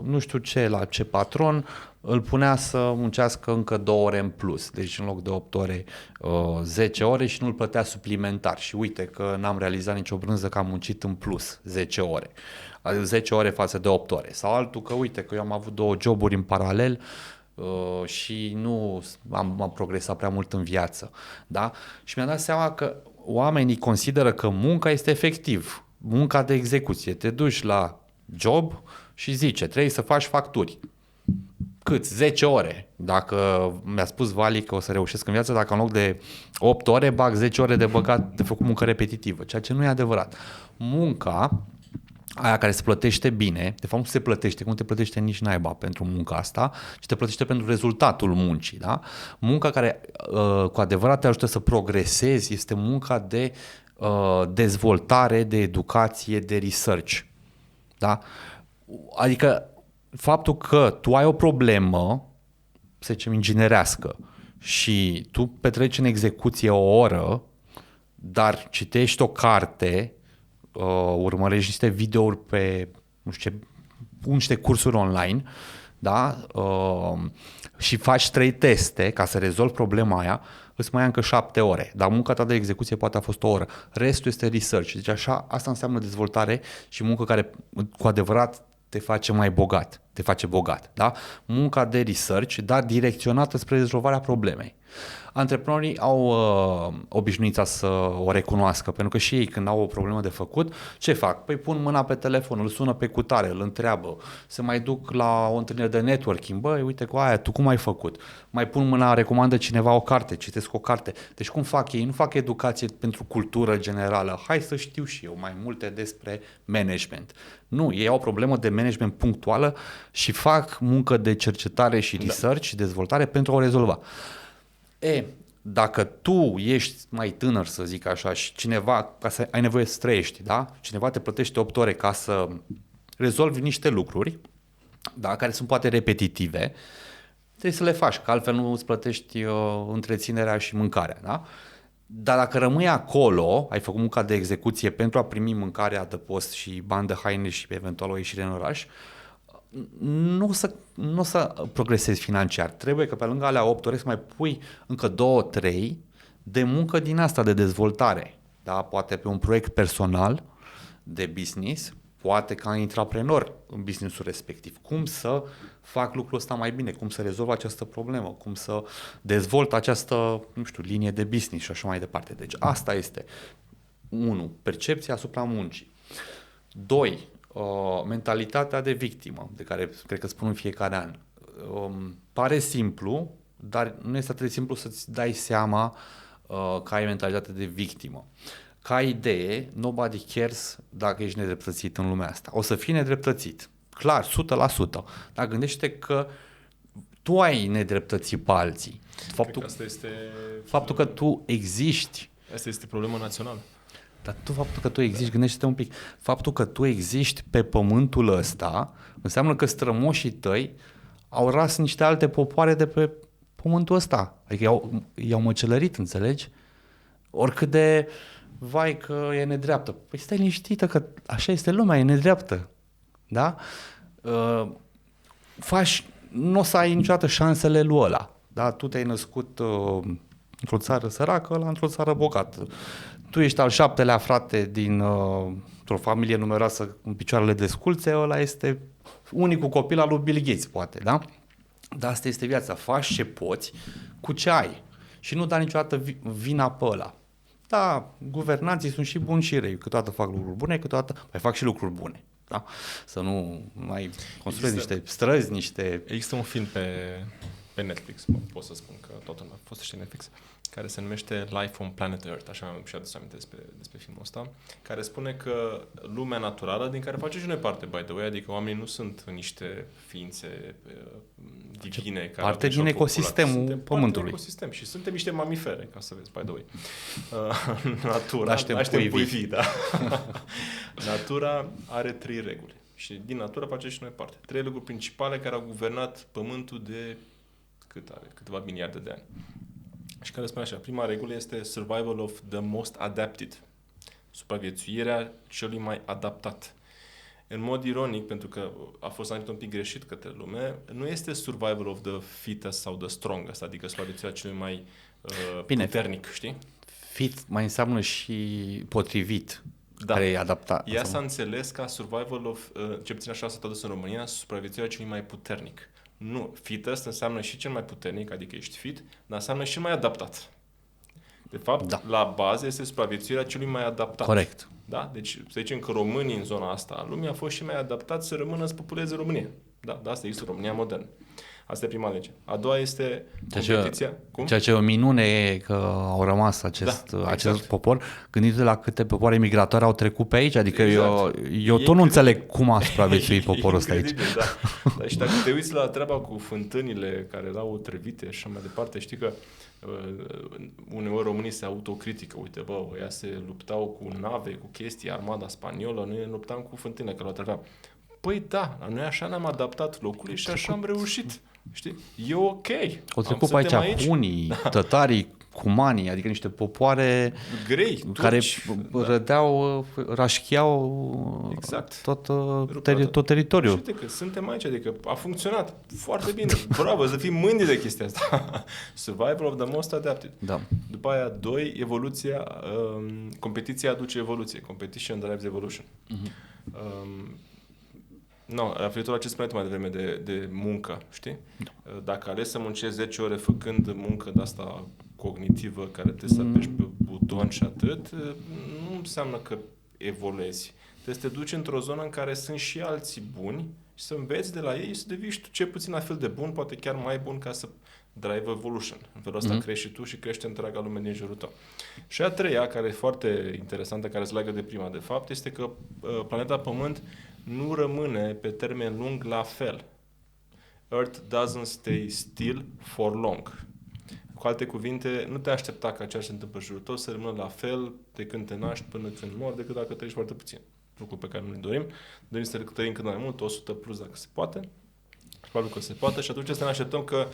nu știu ce, la ce patron îl punea să muncească încă 2 ore în plus. Deci în loc de 8 ore, 10 ore și nu îl plătea suplimentar. Și uite că n-am realizat nicio brânză că am muncit în plus 10 ore. 10 ore față de 8 ore. Sau altul că uite că eu am avut 2 joburi în paralel și nu am progresat prea mult în viață. Da? Și mi-am dat seama că oamenii consideră că munca este efectiv. Munca de execuție. Te duci la job și zice, trebuie să faci facturi. Cât? 10 ore. Dacă mi-a spus Vali că o să reușesc în viață, dacă în loc de 8 ore bag 10 ore de băgat, de făcut muncă repetitivă, ceea ce nu e adevărat. Munca aia care se plătește bine, de fapt nu se plătește, cum nu te plătește nici naiba pentru munca asta, ci te plătește pentru rezultatul muncii. Da? Munca care cu adevărat te ajută să progresezi este munca de dezvoltare, de educație, de research. Da? Adică faptul că tu ai o problemă, să zicem inginerească, și tu petreci în execuție o oră, dar citești o carte, urmărești niște videouri pe niște cursuri online, da? Și faci 3 teste ca să rezolvi problema aia, îți mai ia încă 7 ore, dar munca ta de execuție poate a fost o oră. Restul este research. Deci așa, asta înseamnă dezvoltare și muncă care cu adevărat te face mai bogat. te face bogat, da? Munca de research, dar direcționată spre rezolvarea problemei. Antreprenorii au obișnuința să o recunoască, pentru că și ei când au o problemă de făcut, ce fac? Păi pun mâna pe telefon, îl sună pe cutare, îl întreabă, se mai duc la o întâlnire de networking, băi, uite cu aia, tu cum ai făcut? Mai pun mâna, recomandă cineva o carte, citesc o carte. Deci cum fac ei? Nu fac educație pentru cultură generală, hai să știu și eu mai multe despre management. Nu, ei au o problemă de management punctuală și fac muncă de cercetare și research și dezvoltare pentru a o rezolva. Dacă tu ești mai tânăr, să zic așa, și cineva, ca să ai nevoie să trăiești, da? Cineva te plătește 8 ore ca să rezolvi niște lucruri, da? Care sunt poate repetitive, trebuie să le faci, că altfel nu îți plătești întreținerea și mâncarea, da? Dar dacă rămâi acolo, ai făcut munca de execuție pentru a primi mâncarea de post și bani de haine și eventual o ieșire în oraș, nu o să progresezi financiar. Trebuie că pe lângă alea 8 ore să mai pui încă 2-3 de muncă din asta de dezvoltare. Da? Poate pe un proiect personal de business, poate ca antreprenor în businessul respectiv. Cum să fac lucrul ăsta mai bine, cum să rezolv această problemă, cum să dezvolt această, nu știu, linie de business și așa mai departe. Deci asta este 1. Percepția asupra muncii. 2. Mentalitatea de victimă, de care cred că spun în fiecare an. Pare simplu, dar nu este atât de simplu să-ți dai seama că ai mentalitate de victimă. Ca idee, nobody cares dacă ești nedreptățit în lumea asta. O să fii nedreptățit, clar, 100%. Dar gândește că tu ai nedreptățit pe alții. Faptul că tu existi. Asta este problema națională. Dar faptul că tu existi, gândește-te un pic, faptul că tu existi pe pământul ăsta înseamnă că strămoșii tăi au ras niște alte popoare de pe pământul ăsta. Adică i-au măcelărit, înțelegi? Oricât de vai că e nedreaptă. Păi stai liniștită că așa este lumea, e nedreaptă. Da? Nu o să ai niciodată șansele lui ăla. Da? Tu te-ai născut într-o țară săracă, ăla într-o țară bogată. Tu ești al 7-lea frate dintr-o familie numeroasă cu picioarele de sculțe, ăla este unicul copil al lui Bill Gates, poate, da? Dar asta este viața. Faci ce poți cu ce ai și nu da niciodată vina pe ăla. Da, guvernanții sunt și buni și răi. Câteodată fac lucruri bune, câteodată mai fac și lucruri bune. Da? Să nu mai construiesc niște străzi, niște... Există un film pe Netflix, pot să spun că toată lumea a fost să știe Netflix, care se numește Life on Planet Earth, așa mi-am și adus aminte despre filmul ăsta, care spune că lumea naturală, din care facem și noi parte, by the way, adică oamenii nu sunt niște ființe divine. Care parte din ecosistemul Pământului. Parte din ecosistem și suntem niște mamifere, ca să vezi, by the way. Natura, naștem pui vii. Da. Natura are 3 reguli și din natură facem și noi parte. 3 reguli principale care au guvernat Pământul de câteva miliarde de ani. Și care spune așa, prima regulă este survival of the most adapted. Supraviețuirea celui mai adaptat. În mod ironic, pentru că a fost anumit un pic greșit către lume, nu este survival of the fittest sau the strongest, adică supraviețuirea celui mai puternic, știi? Fit mai înseamnă și potrivit, care e adaptat. Ea s-a înțeles ca survival of, ce puțin așa s-a tradus în România, supraviețuirea celui mai puternic. Nu, fittest înseamnă și cel mai puternic, adică ești fit, dar înseamnă și cel mai adaptat. De fapt, la bază este supraviețuirea celui mai adaptat. Corect. Da? Deci, să zicem că românii în zona asta a lumii au fost și mai adaptați să rămână să populeze România. Da, asta este România modernă. Asta e prima lege. A doua este competiția. Cum? Ceea ce e o minune e că au rămas acest popor. Gândiți-te la câte popoare migratoare au trecut pe aici. Adică eu tot nu înțeleg cum a supraviețuit poporul ăsta aici. Da. Dar și dacă te uiți la treaba cu fântânile care erau otrăvite și așa mai departe, știi că uneori românii se autocritică. Uite, ăia se luptau cu nave, cu chestii, armada spaniolă, noi ne luptam cu fântânile care o trăveau. Păi da, noi așa ne-am adaptat locului și așa am reușit. Știi? E ok. Au trecut pe aici hunii, tătarii, cumanii, adică niște popoare grei, care rădeau, rașchiau exact. tot teritoriul. Și uite că suntem aici, adică a funcționat foarte bine. Bravo, să fim mândri de chestia asta. Survival of the most adapted. Da. După aia, 2, evoluția, competiția aduce evoluție. Competition drives evolution. No, referitor la ce spuneai tu mai devreme de muncă, știi? Dacă ales să muncești 10 ore făcând muncă de asta cognitivă, care te să apeși pe buton și atât, nu înseamnă că evoluezi. Trebuie să te duci într-o zonă în care sunt și alții buni și să înveți de la ei și să devii și tu cel puțin la fel de bun, poate chiar mai bun, ca să drive evolution. În felul ăsta crești și tu și crește întreaga lume din jurul tău. Și a treia, care e foarte interesantă, care se leagă de prima de fapt, este că planeta Pământ nu rămâne pe termen lung la fel. Earth doesn't stay still for long. Cu alte cuvinte, nu te aștepta ca ceea ce se întâmplă în jurul tău să rămână la fel de când te naști până când mori, decât dacă trăiești foarte puțin. Lucru pe care nu ne dorim. Dorim să trăim cât mai mult, 100 plus dacă se poate. Și probabil că se poate. Și atunci să ne așteptăm că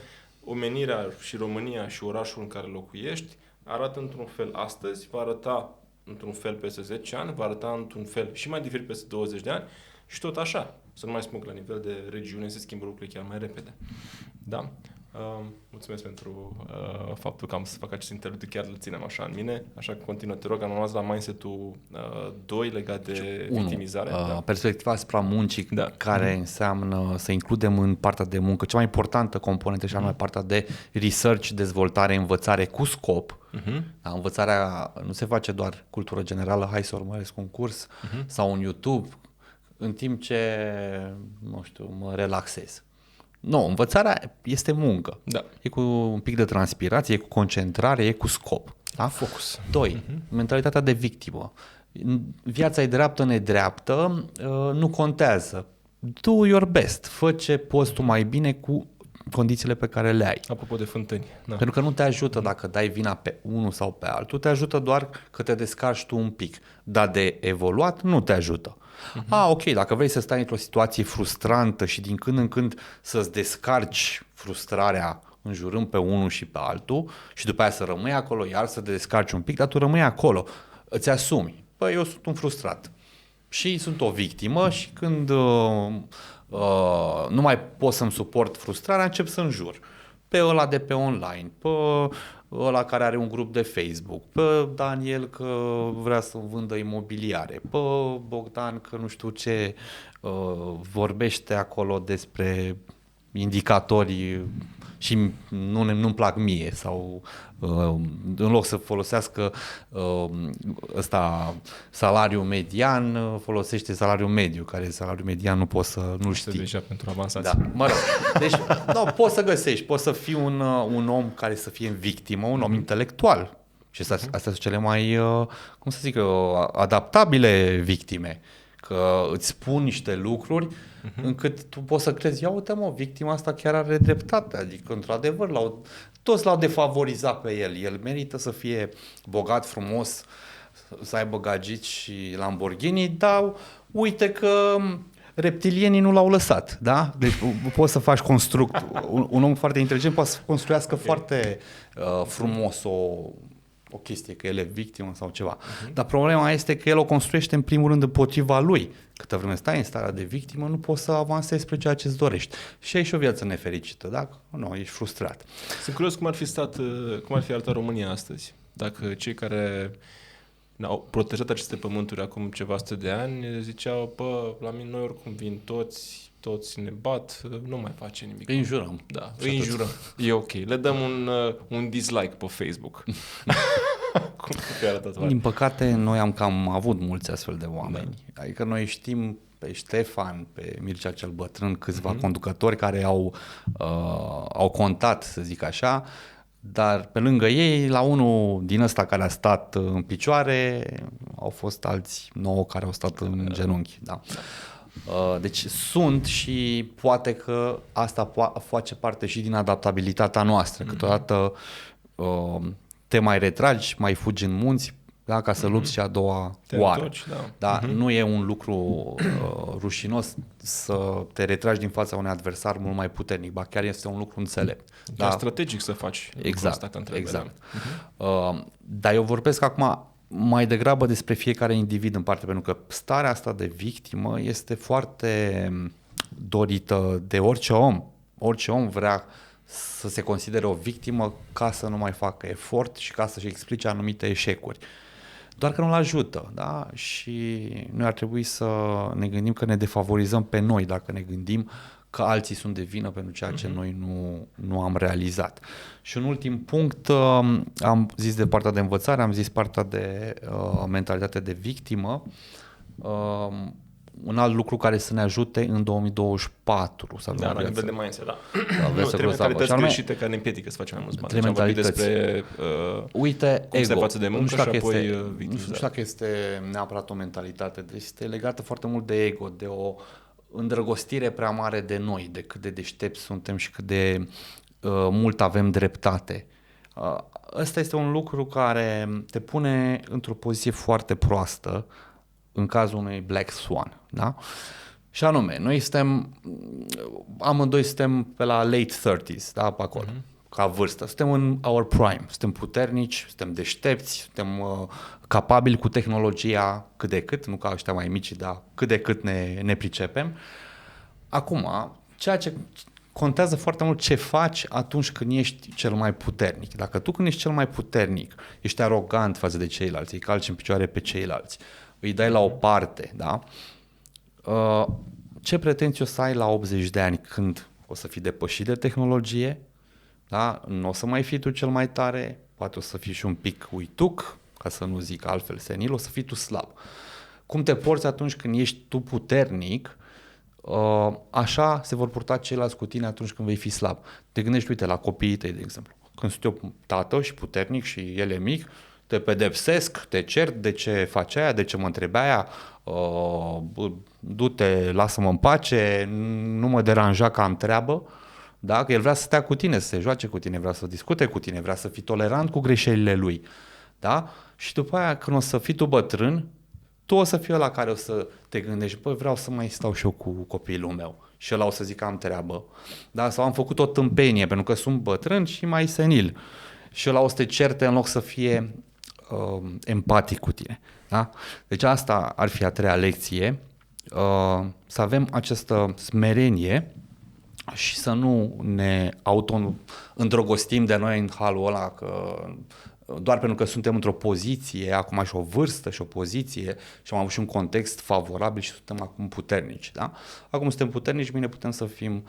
omenirea și România și orașul în care locuiești arată într-un fel astăzi, va arăta într-un fel peste 10 ani, va arăta într-un fel și mai diferit peste 20 de ani și tot așa. Să nu mai spun că la nivel de regiune se schimbă lucrurile chiar mai repede. Da? Mulțumesc pentru faptul că am să fac acest interviu, chiar îl ținem așa în mine, așa că continuă, te rog, am rămas la mindset-ul 2 legat de victimizare. Perspectiva asupra muncii, care înseamnă să includem în partea de muncă cea mai importantă componentă și anume partea de research, dezvoltare, învățare cu scop. Da, învățarea nu se face doar cultură generală, hai să urmăresc un curs sau un YouTube, în timp ce, nu știu, mă relaxez. Nu, învățarea este muncă. Da. E cu un pic de transpirație, e cu concentrare, e cu scop. Da? Focus. 2. Mentalitatea de victimă. Viața e dreaptă, nedreaptă, nu contează. Do your best. Fă ce poți tu mai bine cu condițiile pe care le ai. Apropo de fântâni. Da. Pentru că nu te ajută dacă dai vina pe unul sau pe altul, te ajută doar că te descarci tu un pic. Dar de evoluat nu te ajută. Ok, dacă vrei să stai într-o situație frustrantă și din când în când să-ți descarci frustrarea înjurând pe unul și pe altul și după aia să rămâi acolo, iar să te descarci un pic, dar tu rămâi acolo, îți asumi. Păi eu sunt un frustrat și sunt o victimă și când nu mai pot să-mi suport frustrarea, încep să înjur pe ăla de pe online, pe ăla care are un grup de Facebook, pe Daniel că vrea să vândă imobiliare, pe Bogdan că nu știu ce vorbește acolo despre indicatori și nu-mi plac mie sau în loc să folosească salariul median, folosește salariul mediu, care salariul median nu poți să nu știi. Deja pentru avansați. Da, mă rog. Deci, poți să găsești, poți să fii un om care să fie în victimă, un om intelectual. Și astea sunt cele mai, cum să zic, adaptabile victime. Că îți spun niște lucruri încât tu poți să crezi, ia uite mă, victima asta chiar are dreptate, adică într-adevăr toți l-au defavorizat pe el, el merită să fie bogat, frumos, să aibă gagici și Lamborghini, dar uite că reptilienii nu l-au lăsat, da? Deci poți să faci un om foarte inteligent poate să construiască foarte frumos o chestie, că el e victimă sau ceva. Dar problema este că el o construiește în primul rând împotriva lui. Câtă vreme stai în starea de victimă, nu poți să avansezi spre ceea ce îți dorești. Și ai și o viață nefericită, dacă nu, ești frustrat. Sunt curios cum ar fi arătat România astăzi. Dacă cei care au protejat aceste pământuri acum ceva sute de ani ziceau, la mine noi oricum vin toți ne bat, nu mai face nimic. Îi înjurăm. Da, îi înjurăm. E ok. Le dăm un dislike pe Facebook. Cum fi arătat oare? Din păcate, noi am cam avut mulți astfel de oameni. Da. Adică noi știm pe Ștefan, pe Mircea cel Bătrân, câțiva conducători care au contat, să zic așa, dar pe lângă ei, la unul din ăsta care a stat în picioare, au fost alți 9 care au stat în genunchi. Da. Deci sunt și poate că asta face parte și din adaptabilitatea noastră. Câteodată te mai retragi, mai fugi în munți, da, ca să lupți și a doua oară. Întorci, da. Nu e un lucru rușinos să te retragi din fața unui adversar mult mai puternic, ba chiar este un lucru înțelept. Chiar strategic să faci exact, ăsta, exact. Dar eu vorbesc acum mai degrabă despre fiecare individ în parte, pentru că starea asta de victimă este foarte dorită de orice om. Orice om vrea să se considere o victimă ca să nu mai facă efort și ca să-și explice anumite eșecuri. doar că nu-l ajută, da? Și noi ar trebui să ne gândim că ne defavorizăm pe noi dacă ne gândim că alții sunt de vină pentru ceea ce noi nu am realizat. Și un ultim punct, am zis de partea de învățare, am zis partea de mentalitate de victimă. Un alt lucru care să ne ajute în 2024. Să la nivel de mindset, da. Trei mentalități greșite care ne împiedică să facem mai mulți bani. Trei mentalități. Despre uite, cum se față de muncă și apoi nu știu dacă este neapărat o mentalitate, deci este legată foarte mult de ego, de o îndrăgostire prea mare de noi, de cât de deștepți suntem și cât de mult avem dreptate. Ăsta este un lucru care te pune într-o poziție foarte proastă în cazul unui Black Swan, da? Și anume, amândoi suntem pe la late 30s, da, pe acolo, ca vârstă. Suntem în our prime, suntem puternici, suntem deștepți, suntem capabili cu tehnologia cât de cât, nu ca ăștia mai mici, dar cât de cât ne pricepem. Acum, ceea ce contează foarte mult ce faci atunci când ești cel mai puternic. Dacă tu când ești cel mai puternic, ești arogant față de ceilalți, îi calci în picioare pe ceilalți, îi dai la o parte, da? Ce pretenții o să ai la 80 de ani când o să fii depășit de tehnologie, da? Nu o să mai fii tu cel mai tare, poate o să fii și un pic uituc, ca să nu zic altfel senil, o să fii tu slab. Cum te porți atunci când ești tu puternic, așa se vor purta ceilalți cu tine atunci când vei fi slab. Te gândești, uite, la copiii tăi, de exemplu. Când sunt eu tată și puternic și el e mic, te pedepsesc, te cert, de ce faci aia, de ce mă întrebi aia, du-te, lasă-mă în pace, nu mă deranja că am treabă, da? Că el vrea să stea cu tine, să se joace cu tine, vrea să discute cu tine, vrea să fii tolerant cu greșelile lui, da? Și după aia, când o să fii tu bătrân, tu o să fii ăla care o să te gândești, băi, vreau să mai stau și eu cu copilul meu. Și ăla o să zic că am treabă, da? Sau am făcut o tâmpenie, pentru că sunt bătrân și mai senil. Și ăla o să te certe în loc să fie empatic cu tine. Da? Deci asta ar fi a treia lecție, să avem această smerenie și să nu ne auto-îndrăgostim de noi în halul ăla că doar pentru că suntem într-o poziție, acum și o vârstă și o poziție și am avut și un context favorabil și suntem acum puternici. Da? Acum suntem puternici, bine putem să fim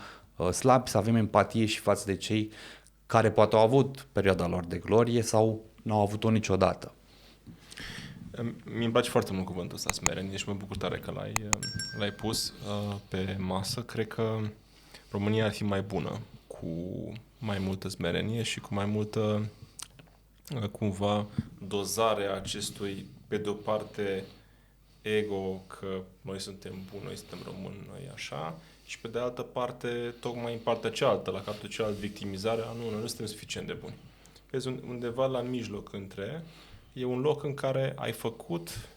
slabi, să avem empatie și față de cei care poate au avut perioada lor de glorie sau n-au avut-o niciodată. Mi-mi place foarte mult cuvântul ăsta, smerenie, și mă bucur tare că l-ai pus pe masă. Cred că România ar fi mai bună cu mai multă smerenie și cu mai multă cumva dozare a acestui, pe de-o parte, ego, că noi suntem buni, noi suntem români, noi așa, și pe de altă parte, tocmai în partea cealaltă, la capul cealalt, victimizarea, noi nu suntem suficient de buni. Vezi, undeva la mijloc între, e un loc în care ai făcut,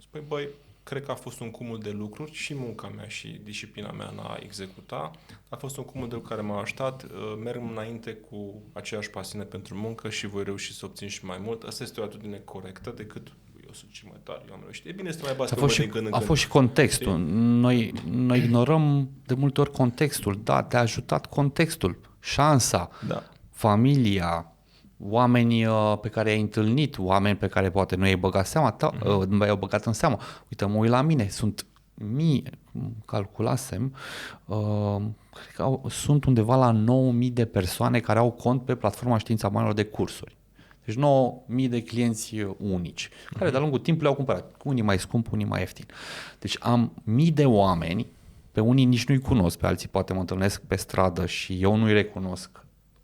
spui, băi, cred că a fost un cumul de lucruri și munca mea și disciplina mea în a executa. A fost un cumul de lucruri care m-a ajutat, merg înainte cu aceeași pasiune pentru muncă și voi reuși să obțin și mai mult. Asta este o atitudine corectă decât eu sunt și mai tare, eu am reușit. E bine să te mai bați pe mâini din când în când. A fost și contextul. Noi ignorăm de multe ori contextul. Da, te-a ajutat contextul, șansa, familia, oameni pe care ai întâlnit, oameni pe care poate nu ai băgat nu ai băgat în seamă. Uite, mă uit la mine, sunt mii, calculasem, cred că sunt undeva la 9.000 de persoane care au cont pe platforma Știința Banilor de cursuri. Deci 9.000 de clienți unici, care de-a lungul timpului au cumpărat, unii mai scump, unii mai ieftin. Deci am mii de oameni, pe unii nici nu-i cunosc, pe alții poate mă întâlnesc pe stradă și eu nu-i recunosc,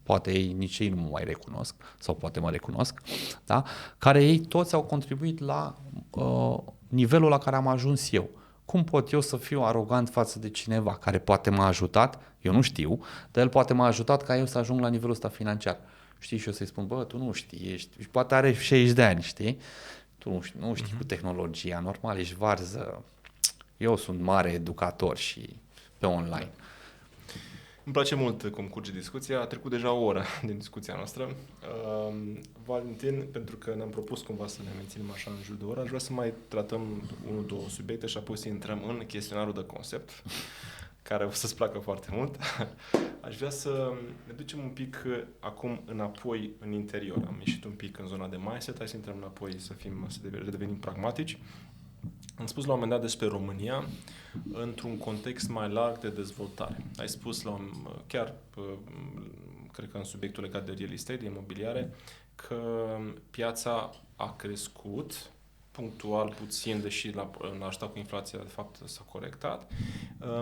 poate nici ei nu mă mai recunosc sau poate mă recunosc, da? Care ei toți au contribuit la nivelul la care am ajuns eu. Cum pot eu să fiu arogant față de cineva care poate m-a ajutat, eu nu știu, dar el poate m-a ajutat ca eu să ajung la nivelul ăsta financiar. Știi, și eu să-i spun, bă, tu nu știi, și poate are 60 de ani, știi? Tu nu știi cu tehnologia, normal, ești varză. Eu sunt mare educator și pe online. Îmi place mult cum curge discuția. A trecut deja o oră din discuția noastră. Valentin, pentru că ne-am propus cumva să ne menținem așa în jur de oră, aș vrea să mai tratăm 1-2 subiecte și apoi să intrăm în chestionarul de concept. care o să-ți placă foarte mult. Aș vrea să ne ducem un pic acum înapoi în interior. Am ieșit un pic în zona de mindset, hai să intrăm înapoi să redevenim pragmatici. Am spus la un moment dat despre România într-un context mai larg de dezvoltare. Ai spus chiar, cred că în subiectul legat de real estate, de imobiliare, că piața a crescut punctual puțin, deși la așteptat cu inflația, de fapt, s-a corectat,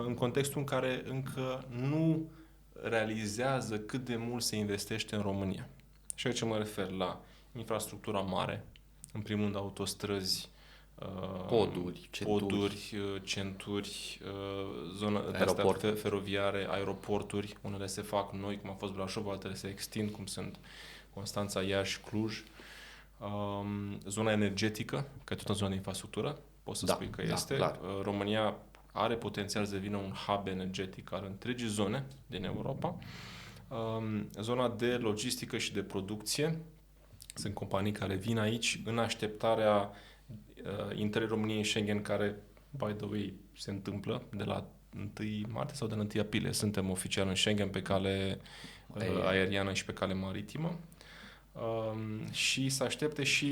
în contextul în care încă nu realizează cât de mult se investește în România. Și aici mă refer la infrastructura mare, în primul rând autostrăzi, poduri, centuri, zone feroviare, aeroporturi, unele se fac noi, cum a fost Brașov, altele se extind, cum sunt Constanța, Iași, Cluj. Zona energetică, că e tot o zonă de infrastructură, poți să spui că este. Clar. România are potențial să devină un hub energetic al întregii zone din Europa. Zona de logistică și de producție. Sunt companii care vin aici în așteptarea intrării României în Schengen, care, by the way, se întâmplă de la 1 martie sau de la 1 aprilie. Suntem oficial în Schengen pe cale aeriană și pe cale maritimă. Și să aștepte și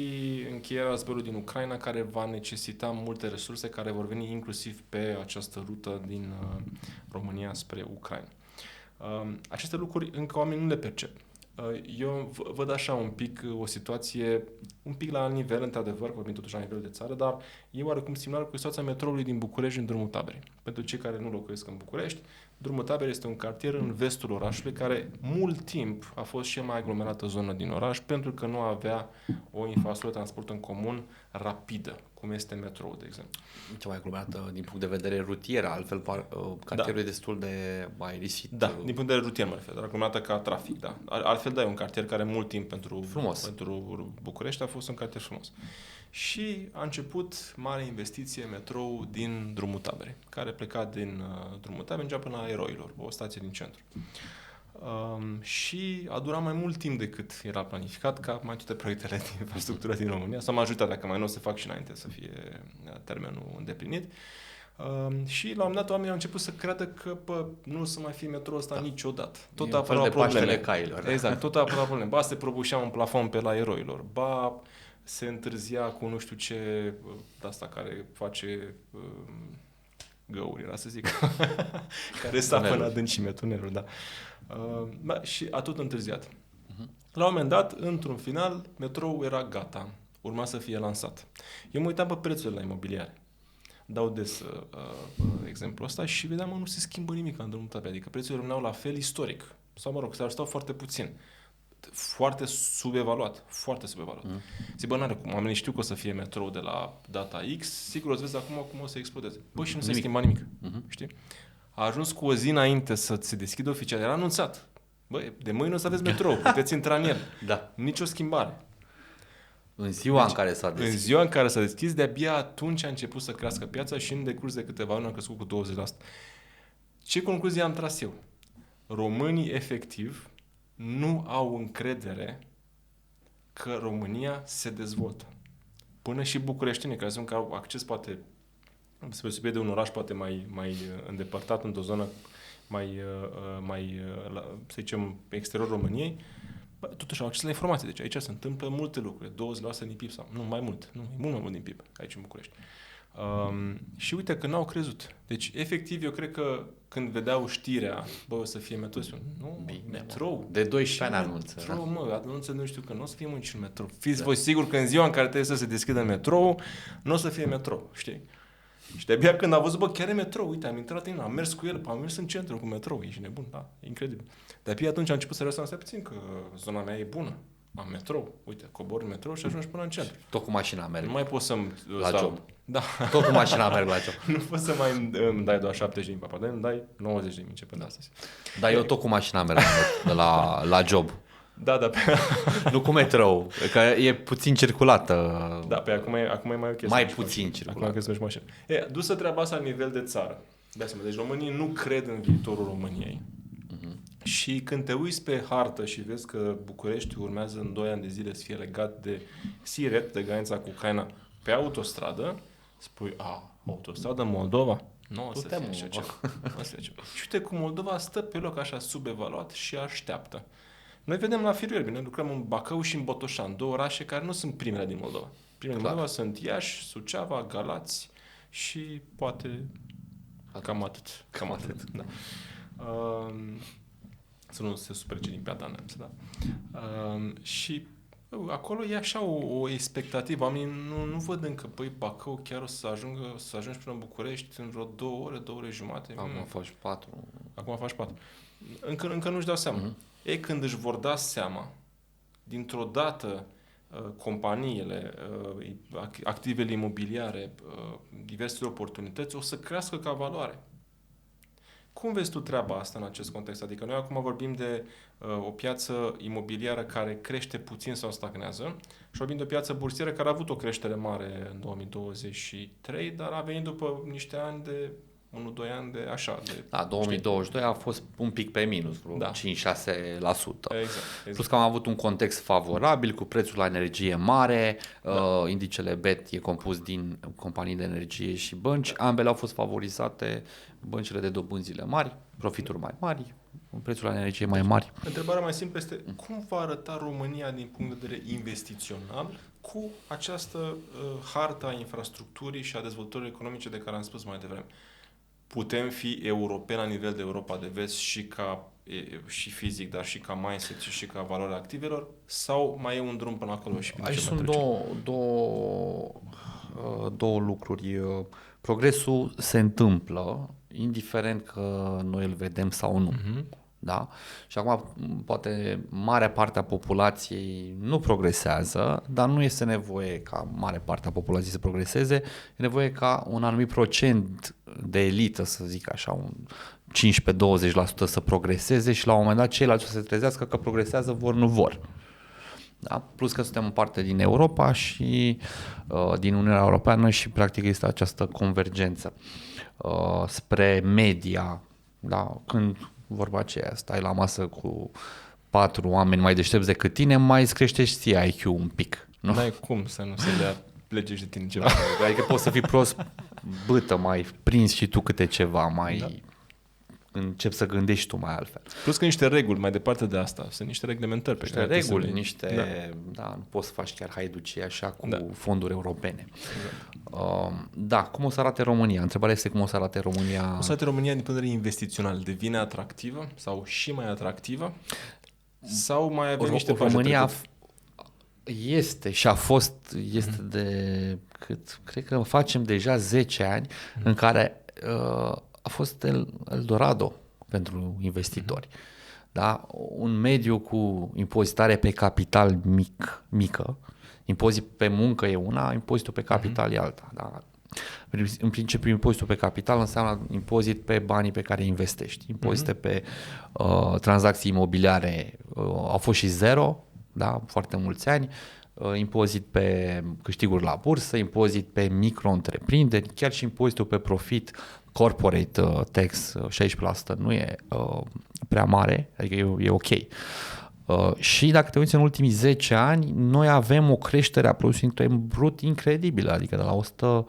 încheierea războiului din Ucraina, care va necesita multe resurse care vor veni inclusiv pe această rută din România spre Ucraina. Aceste lucruri încă oamenii nu le percep. Eu văd așa un pic o situație, un pic la alt nivel, într-adevăr, vorbim totuși la nivel de țară, dar e oarecum similar cu situația metroului din București în Drumul Taberei. Pentru cei care nu locuiesc în București, Drumul Taberei este un cartier în vestul orașului care mult timp a fost cea mai aglomerată zonă din oraș pentru că nu avea o infrastructură de transport în comun rapidă, cum este metroul, de exemplu. Cea mai aglomerată din punct de vedere rutier, altfel cartierul e destul de aerisit. Da, din punct de vedere rutier mă refer, dar aglomerată ca trafic, da. Altfel, da, e un cartier care mult timp pentru București a fost un cartier frumos. Și a început mare investiție metrou din Drumul Taberei, care pleca din Drumul Taberei, mergea până la Eroilor, o stație din centru. Și a durat mai mult timp decât era planificat, ca mai toate proiectele de infrastructură din România, sau majoritatea, dacă mai nu o să fac și înainte să fie termenul îndeplinit. Și la un moment dat oamenii au început să creadă că nu o să mai fie metroul ăsta niciodată. Tot apăreau probleme. Cailor. Exact, tot apăreau probleme. Ba se prăbușea un plafon pe la Eroilor, ba se întârzia cu nu știu ce, asta care face găuri, era să zic, care sapă în adâncime, tunelul, da. Și a tot întârziat. La un moment dat, într-un final, metroul era gata, urma să fie lansat. Eu mă uitam pe prețurile la imobiliare. Dau des exemplul ăsta și vedeam că nu se schimbă nimic în Drumul Taberei, adică prețurile rămâneau la fel istoric. Sau mă rog, se ajustau foarte puțin. Foarte subevaluat. Zic, n-are cum. Oamenii știu că o să fie metrou de la data X, sigur o să vezi acum cum o să explodeze. Și nu se schimba nimic. Știi? A ajuns cu o zi înainte să se deschidă oficial. Era anunțat. De mâine o să aveți metrou, puteți intra în el. Da. Nici o schimbare. În ziua în care s-a deschis. În ziua în care s-a deschis, de-abia atunci a început să crească piața și în decurs de câteva luni a crescut cu 20%. Ce concluzie am tras eu? Românii, efectiv, nu au încredere că România se dezvoltă. Până și bucureștenii, care sunt că au acces poate, spre de un oraș poate mai îndepărtat, într-o zonă să zicem, exterior României, totuși au acces la informații. Deci aici se întâmplă multe lucruri. 20% din PIB sau nu, mai mult. Nu, e mult mai mult din PIB aici în București. Și uite că n-au crezut. Deci, efectiv, eu cred că când vedeau știrea, o să fie metrou, nu, metrou. De 12 ani anunță. Metrou, anunță, nu știu că nu o să fie niciun metrou. Fiți voi sigur că în ziua în care trebuie să se deschidă metrou, nu o să fie metrou, știi? Și de-abia când a văzut, chiar e metrou, uite, am intrat în am mers cu el, am mers în centru cu metrou, ești nebun, da, e incredibil. De-abia atunci a început să reasă puțin, că zona mea e bună. Am metrou, uite, cobor în metrou și ajungi până în centru. Tot cu mașina merg. Nu mai pot să-mi... La job. Da. Tot cu mașina merg la job. Nu pot să mai îmi dai doar 70.000 pe apartament, îmi dai 90.000 începând de astăzi. Dar eu tot cu mașina merg la job. Da. Nu cu metrou, că e puțin circulată. Da, pe acum e mai ok. Mai puțin circulată. Acum să mergi mașină. Dusă treaba asta la nivel de țară. De asemenea, deci românii nu cred în viitorul României. Și când te uiți pe hartă și vezi că București urmează în 2 ani de zile să fie legat de Siret, de granița cu Ucraina, pe autostradă, spui, autostradă Moldova? Nu o să fie așa ceva. Și uite cum Moldova stă pe loc așa subevaluat și așteaptă. Noi vedem la firul ierbii, noi lucrăm în Bacău și în Botoșani, două orașe care nu sunt primele din Moldova. Primele din Moldova sunt Iași, Suceava, Galați și poate cam atât. Da. Să nu se supere cei din Piatra Neamț, da. Și acolo e așa o expectativă. Oamenii nu văd încă, Bacău chiar o să ajungi până în București în vreo 2 ore jumate. Acum faci 4. Încă nu-și dau seama. Ei, când își vor da seama, dintr-o dată, companiile, activele imobiliare, diversele oportunități, o să crească ca valoare. Cum vezi tu treaba asta în acest context? Adică noi acum vorbim de o piață imobiliară care crește puțin sau stagnează și vorbim de o piață bursieră care a avut o creștere mare în 2023, dar a venit după niște ani de 1-2 ani de așa. Da, 2022 a fost un pic pe minus, vreo 5-6%. Exact. Plus că am avut un context favorabil cu prețul la energie mare, indicele BET e compus din companii de energie și bănci, ambele au fost favorizate, băncile de dobânzile mari, profituri mai mari, prețul la energie mai mari. Întrebarea mai simplă este cum va arăta România din punct de vedere investițional cu această hartă a infrastructurii și a dezvoltării economice de care am spus mai devreme? Putem fi europeni la nivel de Europa de Vest și fizic, dar și ca mindset și ca valoare activelor? Sau mai e un drum până acolo? Și aici sunt două lucruri. Progresul se întâmplă, indiferent că noi îl vedem sau nu. Da? Și acum poate marea parte a populației nu progresează, dar nu este nevoie ca mare parte a populației să progreseze, e nevoie ca un anumit procent de elită, să zic așa, un 15-20% să progreseze și la un moment dat ceilalți să se trezească că progresează, vor, nu vor. Da? Plus că suntem în parte din Europa și din Uniunea Europeană și practic este această convergență spre media, da? Când vorba aceea, stai la masă cu 4 oameni mai deștepți decât tine, mai îți crește și ție IQ un pic. Nu? N-ai cum să nu se le legești de tine ceva. Adică poți să fii prost bâtă, mai prins și tu câte ceva, mai începi să gândești tu mai altfel. Plus că niște reguli mai departe de asta, sunt niște reglementări pe care reguli, nu poți să faci chiar haiducie așa cu fonduri europene. Exact. Cum o să arate România? Întrebarea este cum o să arate România. O să arate România din punct de vedere investițional, devine atractivă sau și mai atractivă? Sau mai avem niște pași România este și a fost, de cât, cred că facem deja 10 ani în care a fost Eldorado pentru investitori. Da? Un mediu cu impozitare pe capital mică, impozit pe muncă e una, impozitul pe capital e alta. Da? În principiu, impozitul pe capital înseamnă impozit pe banii pe care investești. Impozite pe tranzacții imobiliare au fost și zero, da? Foarte mulți ani. Impozit pe câștiguri la bursă, impozit pe micro-întreprinderi, chiar și impozitul pe profit, corporate tax 16% nu e prea mare, adică e ok. Și dacă te uiți în ultimii 10 ani, noi avem o creștere a produsului intern brut incredibilă, adică de la 100,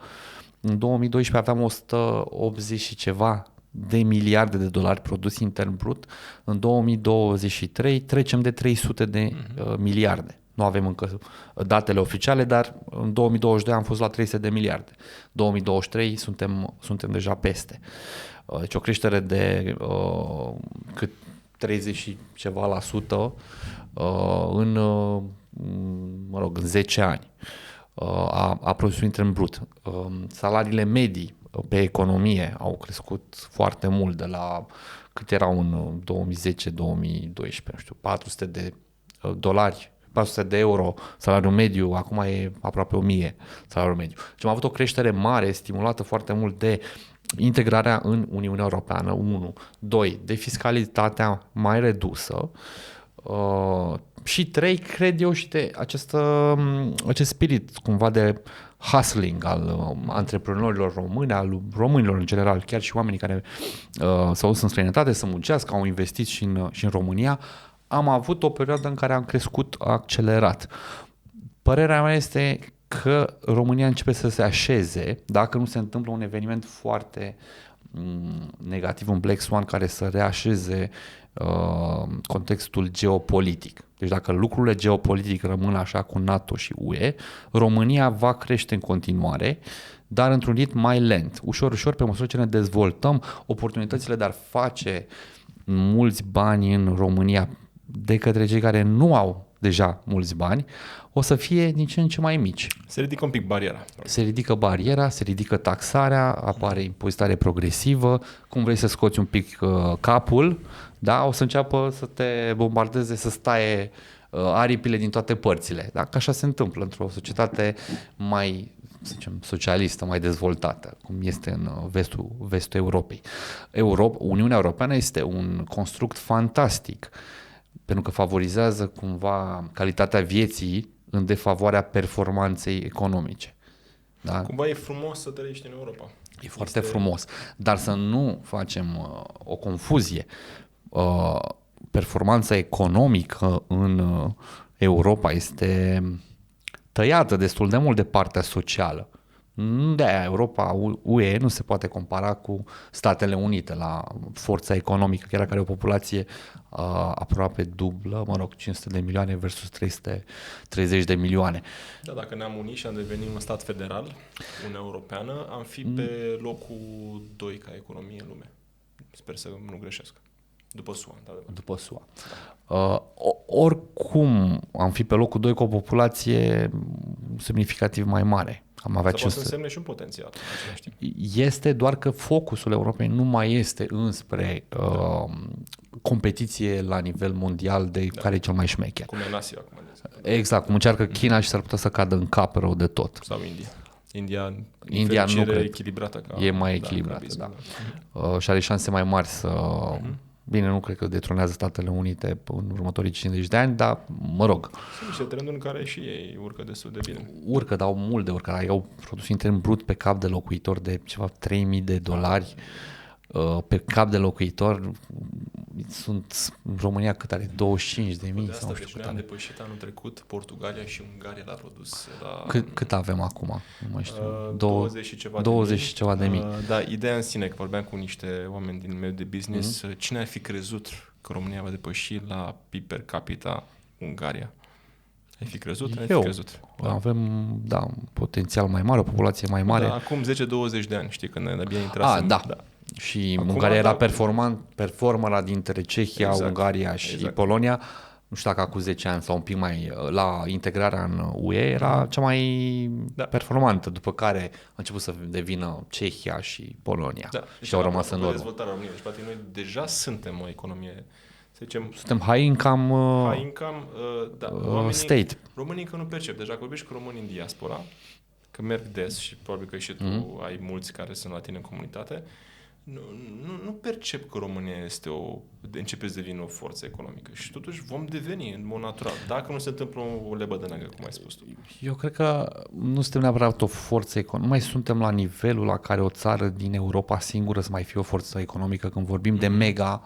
în 2012 aveam 180 și ceva de miliarde de dolari produs intern brut, în 2023 trecem de 300 de miliarde. Nu avem încă datele oficiale, dar în 2022 am fost la 300 de miliarde. 2023 suntem deja peste. Deci o creștere de cât 30 și ceva la sută în 10 ani a produsului intern brut. Salariile medii pe economie au crescut foarte mult de la cât erau în 2010-2012, nu știu, 400 de dolari, 400 de euro salariul mediu, acum e aproape 1000 salariul mediu. Deci am avut o creștere mare, stimulată foarte mult de integrarea în Uniunea Europeană, 1. 2. De fiscalitatea mai redusă și 3. Cred eu și de acest spirit cumva de hustling al antreprenorilor români, al românilor în general, chiar și oamenii care s-au dus în străinătate să muncească, au investit și în România. Am avut o perioadă în care am crescut accelerat. Părerea mea este că România începe să se așeze dacă nu se întâmplă un eveniment foarte negativ, un Black Swan care să reașeze contextul geopolitic. Deci dacă lucrurile geopolitic rămân așa cu NATO și UE, România va crește în continuare, dar într-un ritm mai lent. Ușor, ușor, pe măsură ce ne dezvoltăm, oportunitățile de a face mulți bani în România de către cei care nu au deja mulți bani, o să fie din ce în ce mai mici. Se ridică un pic bariera. Se ridică bariera, se ridică taxarea, apare impozitare progresivă, cum vrei să scoți un pic capul, da? O să înceapă să te bombardeze, să staie aripile din toate părțile. Da? Că așa se întâmplă într-o societate mai, să zicem, socialistă, mai dezvoltată, cum este în vestul Europei. Uniunea Europeană este un construct fantastic, pentru că favorizează cumva calitatea vieții în defavoarea performanței economice. Da? Cumva e frumos să trăiești în Europa. E foarte frumos, dar să nu facem o confuzie. Performanța economică în Europa este tăiată destul de mult de partea socială. De-aia Europa, UE nu se poate compara cu Statele Unite la forța economică, chiar dacă are o populație aproape dublă, 500 de milioane versus 330 de milioane. Da, dacă ne-am unit și am devenit un stat federal, Uniunea Europeană, am fi pe locul 2 ca economie în lume. Sper să nu greșesc. După SUA, da. După SUA. Oricum am fi pe locul 2 cu o populație semnificativ mai mare. Am avea poate să însemne și un potențial. Este doar că focusul Europei nu mai este înspre competiție la nivel mondial de care e cel mai șmecher. Cum e în Asia acum. Exact, cum încearcă China și s-ar putea să cadă în cap rău de tot. Sau India nu cred. echilibrată. E mai echilibrată, da. Și are șanse mai mari să... Bine, nu cred că detronează Statele Unite în următorii 50 de ani, dar mă rog. Sunt niște trenduri în care și ei urcă destul de bine. Urcă, dau mult de urcă. Au produs intern brut pe cap de locuitor de ceva $3.000 pe cap de locuitor. Sunt în România cât are? 25.000 sau nu știu cât am depășit anul trecut Portugalia și Ungaria l-a produs la... Cât avem acum? Nu mai știu. 20 și ceva de mii. Da, ideea în sine, că vorbeam cu niște oameni din mediul de business, cine ar fi crezut că România va depăși la PIB per capita Ungaria? Ai fi crezut? Ai fi crezut. Avem, un potențial mai mare, o populație mai mare. Da, acum 10-20 de ani, știi, când abia intrasem. Da. Și acum, Ungaria era performera dintre Cehia, Ungaria și Polonia. Nu știu dacă acum 10 ani sau un pic mai la integrarea în UE era cea mai performantă, după care a început să devină Cehia și Polonia. Și au rămas în urmă. Dezvoltarea României. Deci, poate noi deja suntem o economie, să zicem... Suntem high income, state. Românii încă nu percep. Deci dacă vorbești cu românii în diaspora, că merg des și probabil că și tu ai mulți care sunt la tine în comunitate, nu percep că România începe să devină o forță economică și totuși vom deveni în mod natural, dacă nu se întâmplă o lebădănagă, cum ai spus tu. Eu cred că nu suntem neapărat o forță economică, nu mai suntem la nivelul la care o țară din Europa singură să mai fie o forță economică când vorbim de mega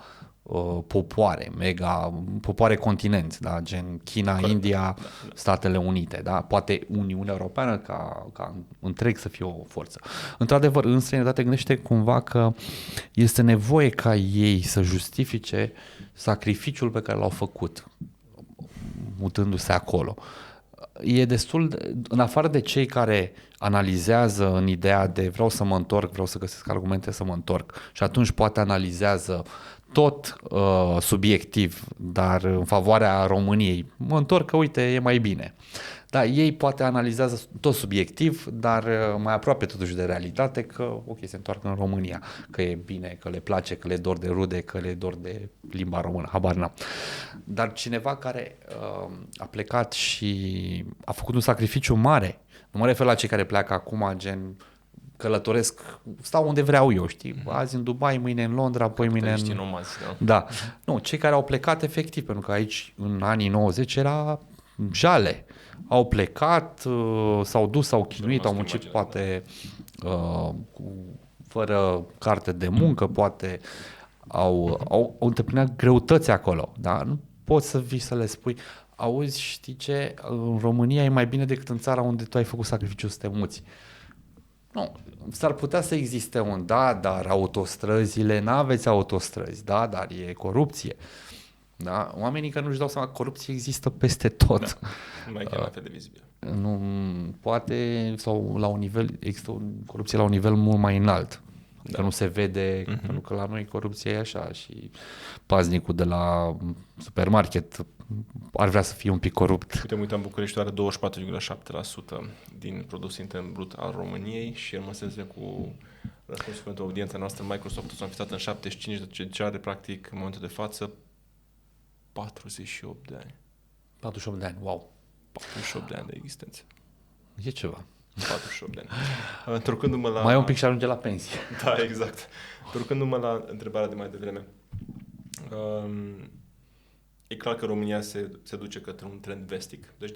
popoare continent, da? Gen China, corect. India, Statele Unite, da? Poate Uniunea Europeană ca întreg să fie o forță. Într-adevăr, în străinătate gândește cumva că este nevoie ca ei să justifice sacrificiul pe care l-au făcut mutându-se acolo. E destul, în afară de cei care analizează în ideea de vreau să mă întorc, vreau să găsesc argumente să mă întorc și atunci poate analizează tot subiectiv, dar în favoarea României. Mă întorc că, uite, e mai bine. Da, ei poate analizează tot subiectiv, dar mai aproape totuși de realitate că, ok, se întoarcă în România, că e bine, că le place, că le dor de rude, că le dor de limba română, habar n-am. Dar cineva care a plecat și a făcut un sacrificiu mare, nu mă refer la cei care pleacă acum, gen călătoresc, stau unde vreau eu, știi? Azi în Dubai, mâine în Londra, apoi mâine în... Nomazi, da. Nu, cei care au plecat efectiv, pentru că aici în anii 90 era jale. Au plecat, s-au dus, s-au chinuit, au muncit poate fără carte de muncă, poate au întâmpinat greutăți acolo, da? Nu poți să vii să le spui, auzi, știi ce, în România e mai bine decât în țara unde tu ai făcut sacrificiu să te muți. Nu, s-ar putea să existe un da, dar autostrăzile, n-aveți autostrăzi, da, dar e corupție. Da? Oamenii că nu-și dau seama că corupție există peste tot. Da. Nu mai e chiar la fel de vizibil. Nu, poate, sau la un nivel, există o corupție la un nivel mult mai înalt. Că nu se vede, pentru că la noi corupția e așa și paznicul de la supermarket ar vrea să fie un pic corupt. Uite, mă uitam, București are 24,7% din produsul intern brut al României și el mă senze cu răspunsul pentru audiența noastră. Microsoft s-a înființat în 75, deci are practic în momentul de față 48 de ani. 48 de ani, wow. 48 de ani de existență. E ceva. 48 de ani. Întorcându-mă la... Mai un pic și ajunge la pensie. Da, exact. Întorcându-mă la întrebarea de mai devreme. E clar că România se duce către un trend vestic. Deci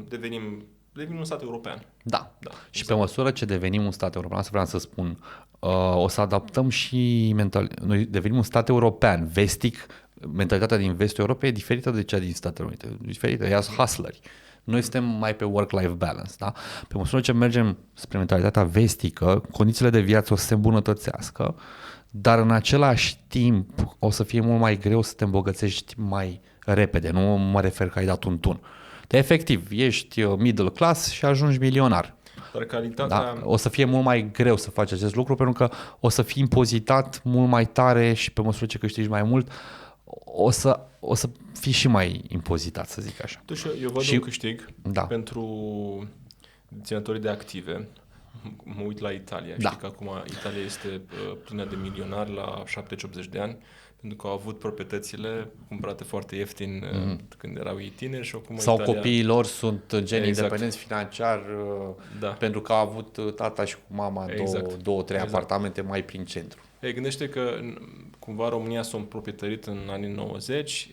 devenim un stat european. Da. Și exact. pe măsură ce devenim un stat european, asta vreau să spun, o să adaptăm și noi devenim un stat european, vestic, mentalitatea din vestul Europei e diferită de cea din Statele Unite, diferită, ea sunt hustleri. Noi suntem mai pe work-life balance, da? Pe măsură ce mergem spre mentalitatea vestică, condițiile de viață o să se îmbunătățească, dar în același timp o să fie mult mai greu să te îmbogățești mai repede, nu mă refer că ai dat un tun. De efectiv, ești middle class și ajungi milionar. Dar calitatea... Da? O să fie mult mai greu să faci acest lucru pentru că o să fii impozitat mult mai tare și pe măsură ce câștigi mai mult, o să fii și mai impozitat, să zic așa. Totuși, eu văd un câștig pentru deținătorii de active. Mă uit la Italia. Da. Știi că acum Italia este plină de milionari la 70-80 de ani, pentru că au avut proprietățile cumpărate foarte ieftin când erau ei tineri și acum sau Italia... copiii lor sunt gen independenți financiar pentru că au avut tata și cu mama două, trei apartamente mai prin centru. Gândește că cumva România s-a proprietărit în anii 90,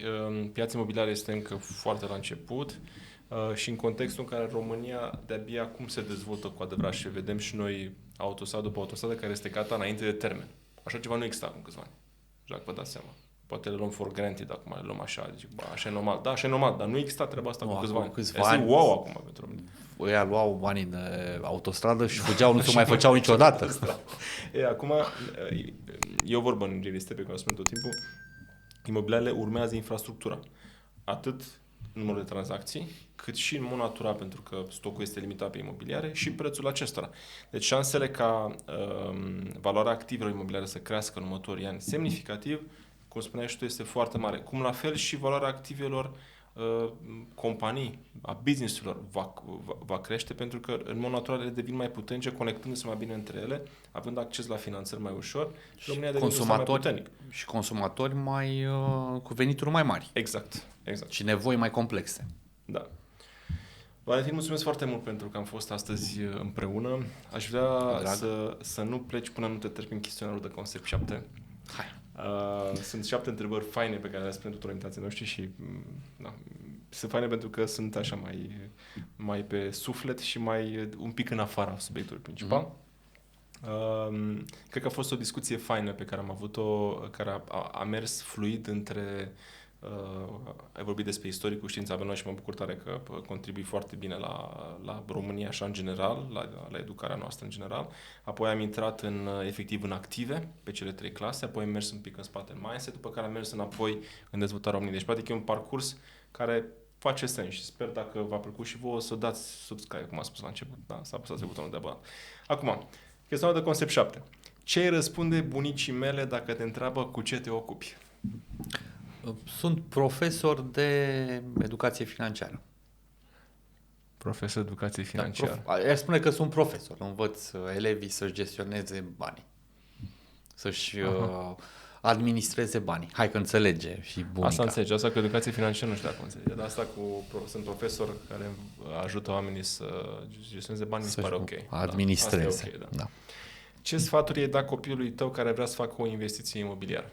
piața imobiliară este încă foarte la început și în contextul în care România de-abia acum se dezvoltă cu adevărat și vedem și noi autostradă după autostradă care este gata înainte de termen. Așa ceva nu exista acum câțiva ani. Dacă vă dați seama. Poate le luăm for granted acum, le luăm așa, zic, așa e normal. Da, așa e normal, dar nu exista treaba asta cu câțiva ani. Este wow acum pentru mine. Ăia luau banii de autostradă și fugeau, nu se mai făceau niciodată. Acum, e o vorbă în real estate pe care o spun tot timpul, imobiliarele urmează infrastructura. Atât numărul de tranzacții, cât și în mod natural, pentru că stocul este limitat pe imobiliare și prețul acestora. Deci șansele ca valoarea activelor imobiliare să crească în următorii ani semnificativ, cum spuneai și tu, este foarte mare. Cum la fel și valoarea activelor companii, a business-urilor va crește, pentru că în mod natural ele devin mai puternice, conectându-se mai bine între ele, având acces la finanțări mai ușor și România devine mai puternic. Și consumatori mai cu venituri mai mari. Exact. Și nevoi mai complexe. Da. Valentin, mulțumesc foarte mult pentru că am fost astăzi împreună. Aș vrea să nu pleci până nu te termini chestionarul de Concept 7. Hai. Sunt 7 întrebări faine pe care le-ați pentru tuturor invitații noștri și sunt faine pentru că sunt așa mai pe suflet și mai un pic în afara subiectului principal. Cred că a fost o discuție faină pe care am avut-o, care a mers fluid între ai vorbit despre istoricul științei avem noi și mă bucur tare că contribui foarte bine la România așa în general, la educarea noastră în general. Apoi am intrat efectiv în active pe cele 3 clase, apoi am mers un pic în spate în mindset, după care am mers înapoi în dezvoltarea României. Deci practic e un parcurs care face sens și sper dacă v-a plăcut și vouă să dați subscribe, cum am spus la început, da? Să apăsați pe butonul de abonat. Acum, chestionul de Concept 7. Ce îi răspunde bunicii mele dacă te întreabă cu ce te ocupi? Sunt profesor de educație financiară. Profesor de educație financiară. Aș spune că sunt profesor. Învăț elevii să-și gestioneze banii. Să-și administreze banii. Hai că înțelege și bunica. Asta înțelege. Asta cu educație financiară nu știu dacă înțelege. Dar asta sunt profesor care ajută oamenii să gestioneze banii, mi se pare ok. Administreze. Da. Okay, da. Ce sfaturi ai dat copilului tău care vrea să facă o investiție imobiliară?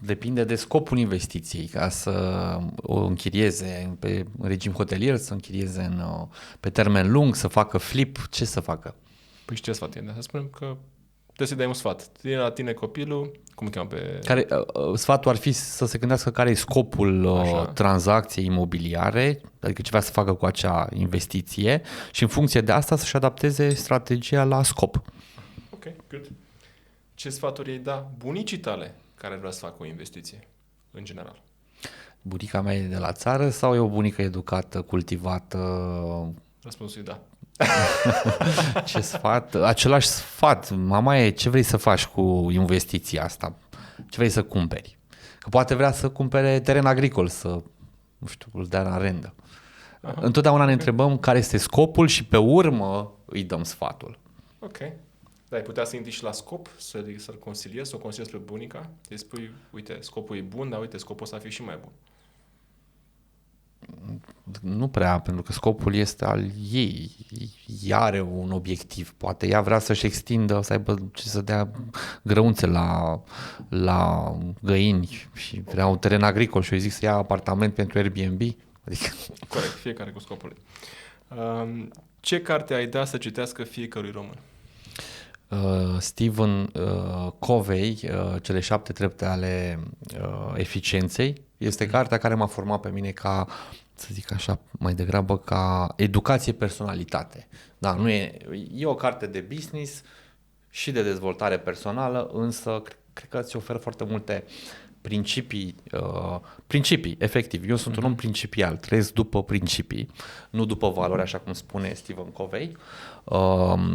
Depinde de scopul investiției, ca să o închirieze în regim hotelier, să închirieze pe termen lung, să facă flip, ce să facă? Păi și ce sfat e? Să spunem că Trebuie să-i dai un sfat. La tine copilul, cum îl cheamă pe... Sfatul ar fi să se gândească care e scopul tranzacției imobiliare, adică ce vrea să facă cu acea investiție și în funcție de asta să-și adapteze strategia la scop. Ok, good. Ce sfaturi ai da bunicii tale care vrea să facă o investiție, în general? Bunica mea e de la țară sau e o bunică educată, cultivată? Răspunsul e da. Ce sfat? Același sfat. Mama e, ce vrei să faci cu investiția asta? Ce vrei să cumperi? Că poate vrea să cumpere teren agricol, să, nu știu, îl dea în arendă. Aha, întotdeauna ne întrebăm care este scopul și pe urmă îi dăm sfatul. Ok. Dar ai putea să intri și la scop, să-l consiliezi, să o consiliezi pe bunica, îi spui, uite, scopul e bun, dar uite, scopul ăsta ar fi și mai bun. Nu prea, pentru că scopul este al ei. Ea are un obiectiv. Poate ea vrea să-și extindă, să aibă ce să dea grăunțe la găini și vrea un teren agricol și eu zic să ia apartament pentru Airbnb. Adică... Corect, fiecare cu scopul lui. Ce carte ai da să citească fiecărui român? Stephen Covey, Cele 7 trepte ale eficienței. Este cartea care m-a format pe mine ca, să zic așa, mai degrabă ca educație-personalitate. Da, nu e o carte de business și de dezvoltare personală, însă cred că îți oferă foarte multe principii, efectiv. Eu sunt un om principial, trăiesc după principii, nu după valori, așa cum spune Stephen Covey.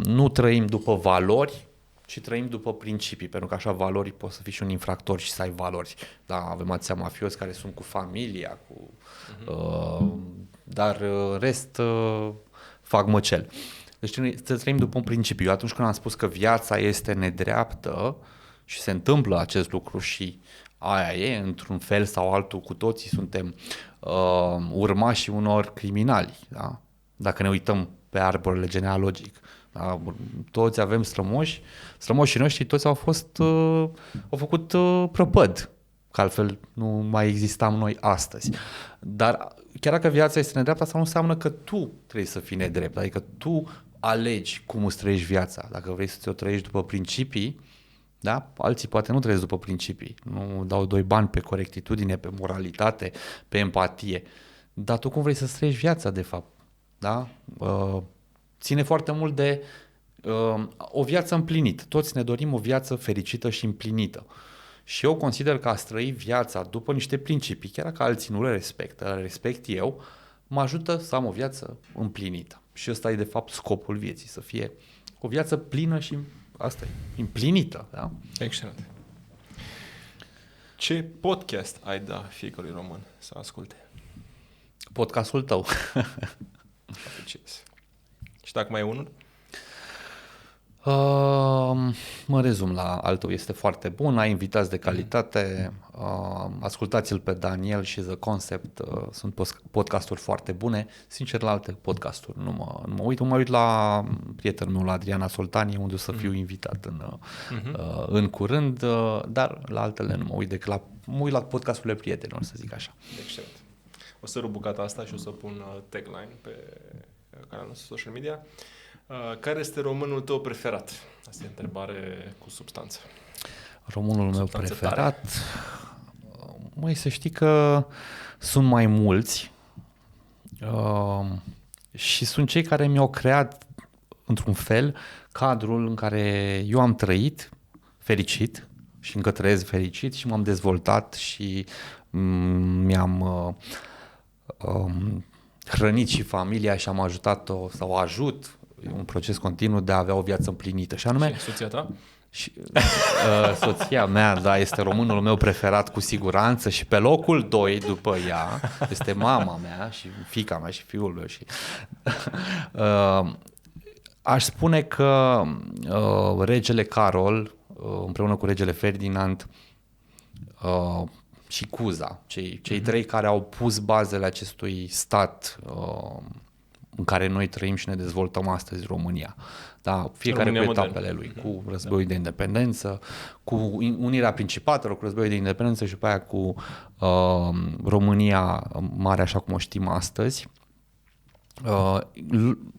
Nu trăim după valori, ci trăim după principii, pentru că așa valori poți să fii și un infractor și să ai valori. Da, avem atâția mafioți care sunt cu familia, dar în rest fac măcel. Deci să trăim după un principiu. Atunci când am spus că viața este nedreaptă și se întâmplă acest lucru și aia e, într-un fel sau altul, cu toții suntem urmașii unor criminali. Da? Dacă ne uităm pe arborele genealogic, da? Toți avem strămoșii noștri toți au făcut prăpăd, că altfel nu mai existam noi astăzi. Dar chiar dacă viața este nedreaptă, asta nu înseamnă că tu trebuie să fii nedrept, adică tu alegi cum îți trăiești viața. Dacă vrei să ți-o trăiești după principii, da? Alții poate nu trăiesc după principii, nu dau doi bani pe corectitudine, pe moralitate, pe empatie. Dar tu cum vrei să trăiești viața, de fapt? Da? Ține foarte mult de o viață împlinită. Toți ne dorim o viață fericită și împlinită. Și eu consider că a trăi viața după niște principii, chiar dacă alții nu le respectă, le respect eu, mă ajută să am o viață împlinită. Și ăsta e de fapt scopul vieții, să fie o viață plină și asta e, împlinită. Da? Excelent. Ce podcast ai da fiecărui român să asculte? Podcastul tău. Apreciez. Și dacă mai e unul? Mă rezum la al tău, este foarte bun, ai invitați de calitate, ascultați-l pe Daniel și The Concept, sunt podcasturi foarte bune, sincer la alte podcasturi nu mă uit la prietenul meu, la Adriana Soltani, unde o să fiu invitat în curând, dar la altele nu mă uit decât mă uit la podcasturile prietenilor, să zic așa. Excelent. O să rup bucata asta și o să pun tagline pe canalul nostru social media. Care este românul tău preferat? Asta e o întrebare cu substanță. Românul meu preferat? Măi, să știi că sunt mai mulți și sunt cei care mi-au creat într-un fel cadrul în care eu am trăit fericit și încă trăiesc fericit și m-am dezvoltat și mi-am hrănit și familia și am ajutat-o sau ajut. E un proces continuu de a avea o viață împlinită. Și anume... Și soția ta? Și, soția mea, da, este românul meu preferat cu siguranță și pe locul 2 după ea este mama mea și fiica mea și fiul meu. Și, aș spune că regele Carol împreună cu regele Ferdinand și Cuza, cei trei care au pus bazele acestui stat în care noi trăim și ne dezvoltăm astăzi România. Da, fiecare România cu etapele lui, cu războiul de independență, cu unirea principatelor, cu războiul de independență și după aia cu România mare așa cum o știm astăzi.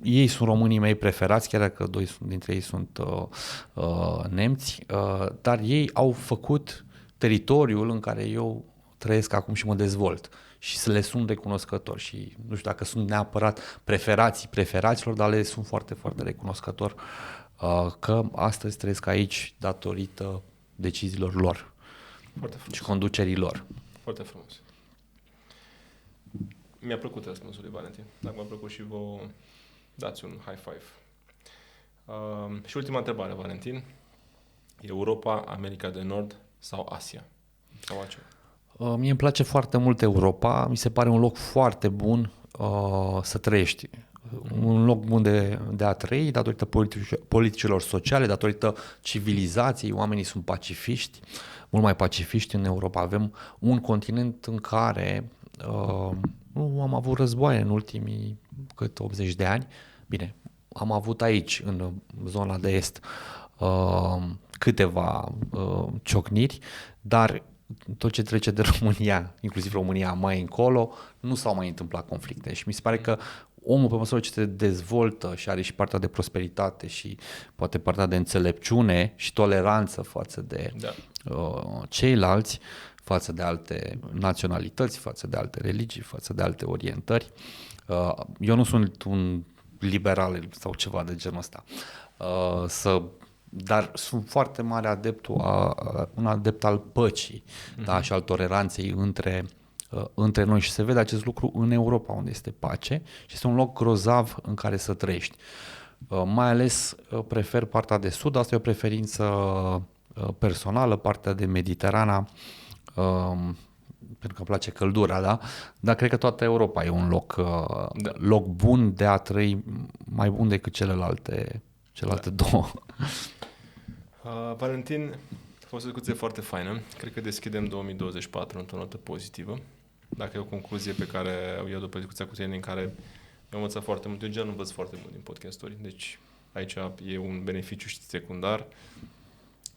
Ei sunt românii mei preferați, chiar dacă dintre ei sunt nemți, dar ei au făcut teritoriul în care eu trăiesc acum și mă dezvolt și să le sunt recunoscător și nu știu dacă sunt neapărat preferaților, dar le sunt foarte, foarte recunoscător că astăzi trăiesc aici datorită deciziilor lor și conducerii lor. Foarte frumos. Mi-a plăcut răspunsul lui Valentin. Dacă m-a plăcut și vă dați un high five. Și ultima întrebare, Valentin. Europa, America de Nord sau Asia? Sau altceva? Mie îmi place foarte mult Europa, mi se pare un loc foarte bun să trăiești. Un loc bun de a trăi datorită politicilor sociale, datorită civilizației, oamenii sunt pacifiști, mult mai pacifiști în Europa. Avem un continent în care nu am avut războaie în ultimii 80 de ani. Bine, am avut aici, în zona de est, câteva ciocniri, dar tot ce trece de România, inclusiv România mai încolo, nu s-au mai întâmplat conflicte și mi se pare că omul pe măsură ce se dezvoltă și are și partea de prosperitate și poate partea de înțelepciune și toleranță față de ceilalți, față de alte naționalități, față de alte religii, față de alte orientări. Eu nu sunt un liberal sau ceva de genul ăsta, dar sunt foarte mare un adept al păcii, da, și al toleranței între noi și se vede acest lucru în Europa, unde este pace și este un loc grozav în care să trăiești. Mai ales prefer partea de sud, asta e o preferință personală, partea de Mediterana, pentru că îmi place căldura, da? Dar cred că toată Europa e un loc bun de a trăi, mai bun decât celelalte două. Valentin, a fost o discuție foarte faină. Cred că deschidem 2024 într-o notă pozitivă. Dacă e o concluzie pe care o iau după discuția cu tine, din care mi-am învățat foarte mult. Eu gen învăț foarte mult din podcasturi, deci aici e un beneficiu și secundar.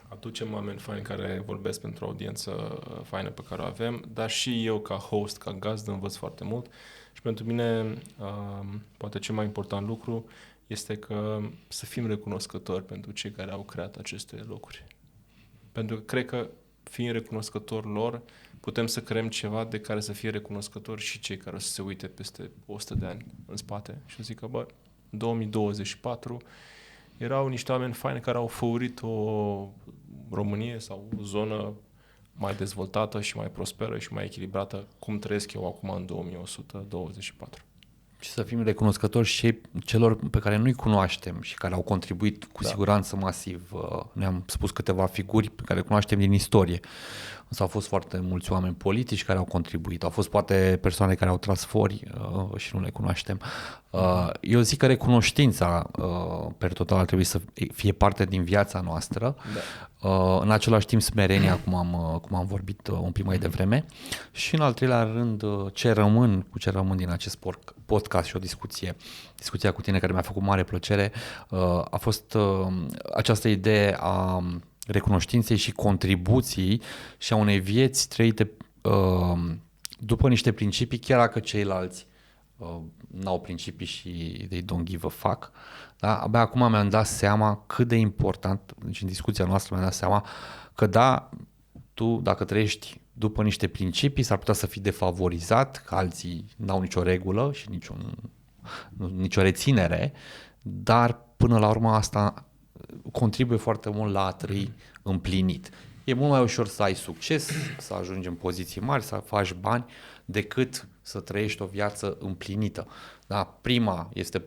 Aducem oameni faini care vorbesc pentru o audiență faină pe care o avem, dar și eu ca host, ca gazdă învăț foarte mult și pentru mine poate cel mai important lucru este că să fim recunoscători pentru cei care au creat aceste locuri. Pentru că cred că fiind recunoscători lor, putem să creăm ceva de care să fie recunoscători și cei care o să se uite peste 100 de ani în spate și să zică, bă, 2024 erau niște oameni faini care au făurit o Românie sau o zonă mai dezvoltată și mai prosperă și mai echilibrată, cum trăiesc eu acum în 2124. Și să fim recunoscători și celor pe care nu-i cunoaștem și care au contribuit cu siguranță masiv. Ne-am spus câteva figuri pe care le cunoaștem din istorie. Însă au fost foarte mulți oameni politici care au contribuit. Au fost poate persoane care au tras fori și nu le cunoaștem. Eu zic că recunoștința per total ar trebui să fie parte din viața noastră. În același timp smerenia, cum am vorbit un pic mai devreme. Și în al treilea rând, cu ce rămân din acest podcast și o discuția cu tine care mi-a făcut mare plăcere, a fost această idee a recunoștinței și contribuții și a unei vieți trăite după niște principii, chiar dacă ceilalți n-au principii și they don't give a fuck. Da? Abia acum mi-am dat seama cât de important, deci în discuția noastră mi-am dat seama că da, tu dacă trăiești după niște principii s-ar putea să fii defavorizat, că alții n-au nicio regulă și nicio reținere, dar până la urmă asta contribuie foarte mult la a trăi împlinit. E mult mai ușor să ai succes, să ajungi în poziții mari, să faci bani, decât să trăiești o viață împlinită. Da? Prima este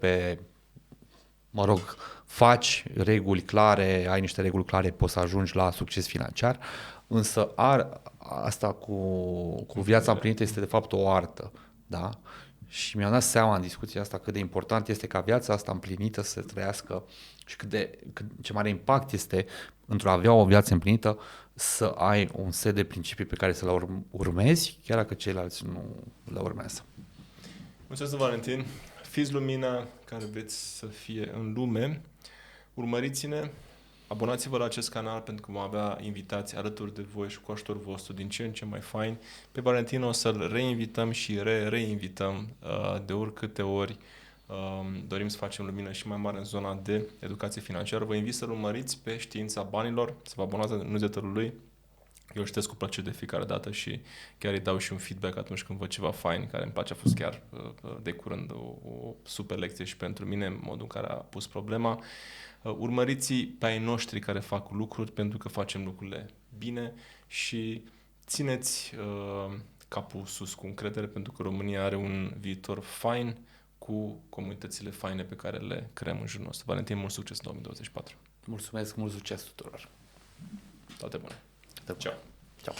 faci reguli clare, ai niște reguli clare, poți să ajungi la succes financiar, însă asta cu viața împlinită este de fapt o artă. Da? Și mi-am dat seama în discuția asta cât de important este ca viața asta împlinită să se trăiască și ce mare impact este într-a avea o viață împlinită să ai un set de principii pe care să le urmezi, chiar dacă ceilalți nu le urmează. Mulțumesc, Valentin. Fiți lumina care vreți să fie în lume. Urmăriți-ne, abonați-vă la acest canal pentru că vom avea invitații alături de voi și cu ajutorul vostru din ce în ce mai fain. Pe Valentin o să-l reinvităm și reinvităm de oricâte ori Dorim să facem lumină și mai mare în zona de educație financiară. Vă invit să-l urmăriți pe Știința Banilor, să vă abonați la newsletterul lui. Eu îl citesc cu plăcere de fiecare dată și chiar îi dau și un feedback atunci când văd ceva fain care îmi place. A fost chiar de curând o super lecție și pentru mine, în modul în care a pus problema. Urmăriți-i pe ai noștri care fac lucruri, pentru că facem lucrurile bine și țineți capul sus cu încredere, pentru că România are un viitor fain cu comunitățile faine pe care le creăm în jurul nostru. Valentin, mult succes în 2024! Mulțumesc, mult succes tuturor! Toate bune! Ciao! Ciao!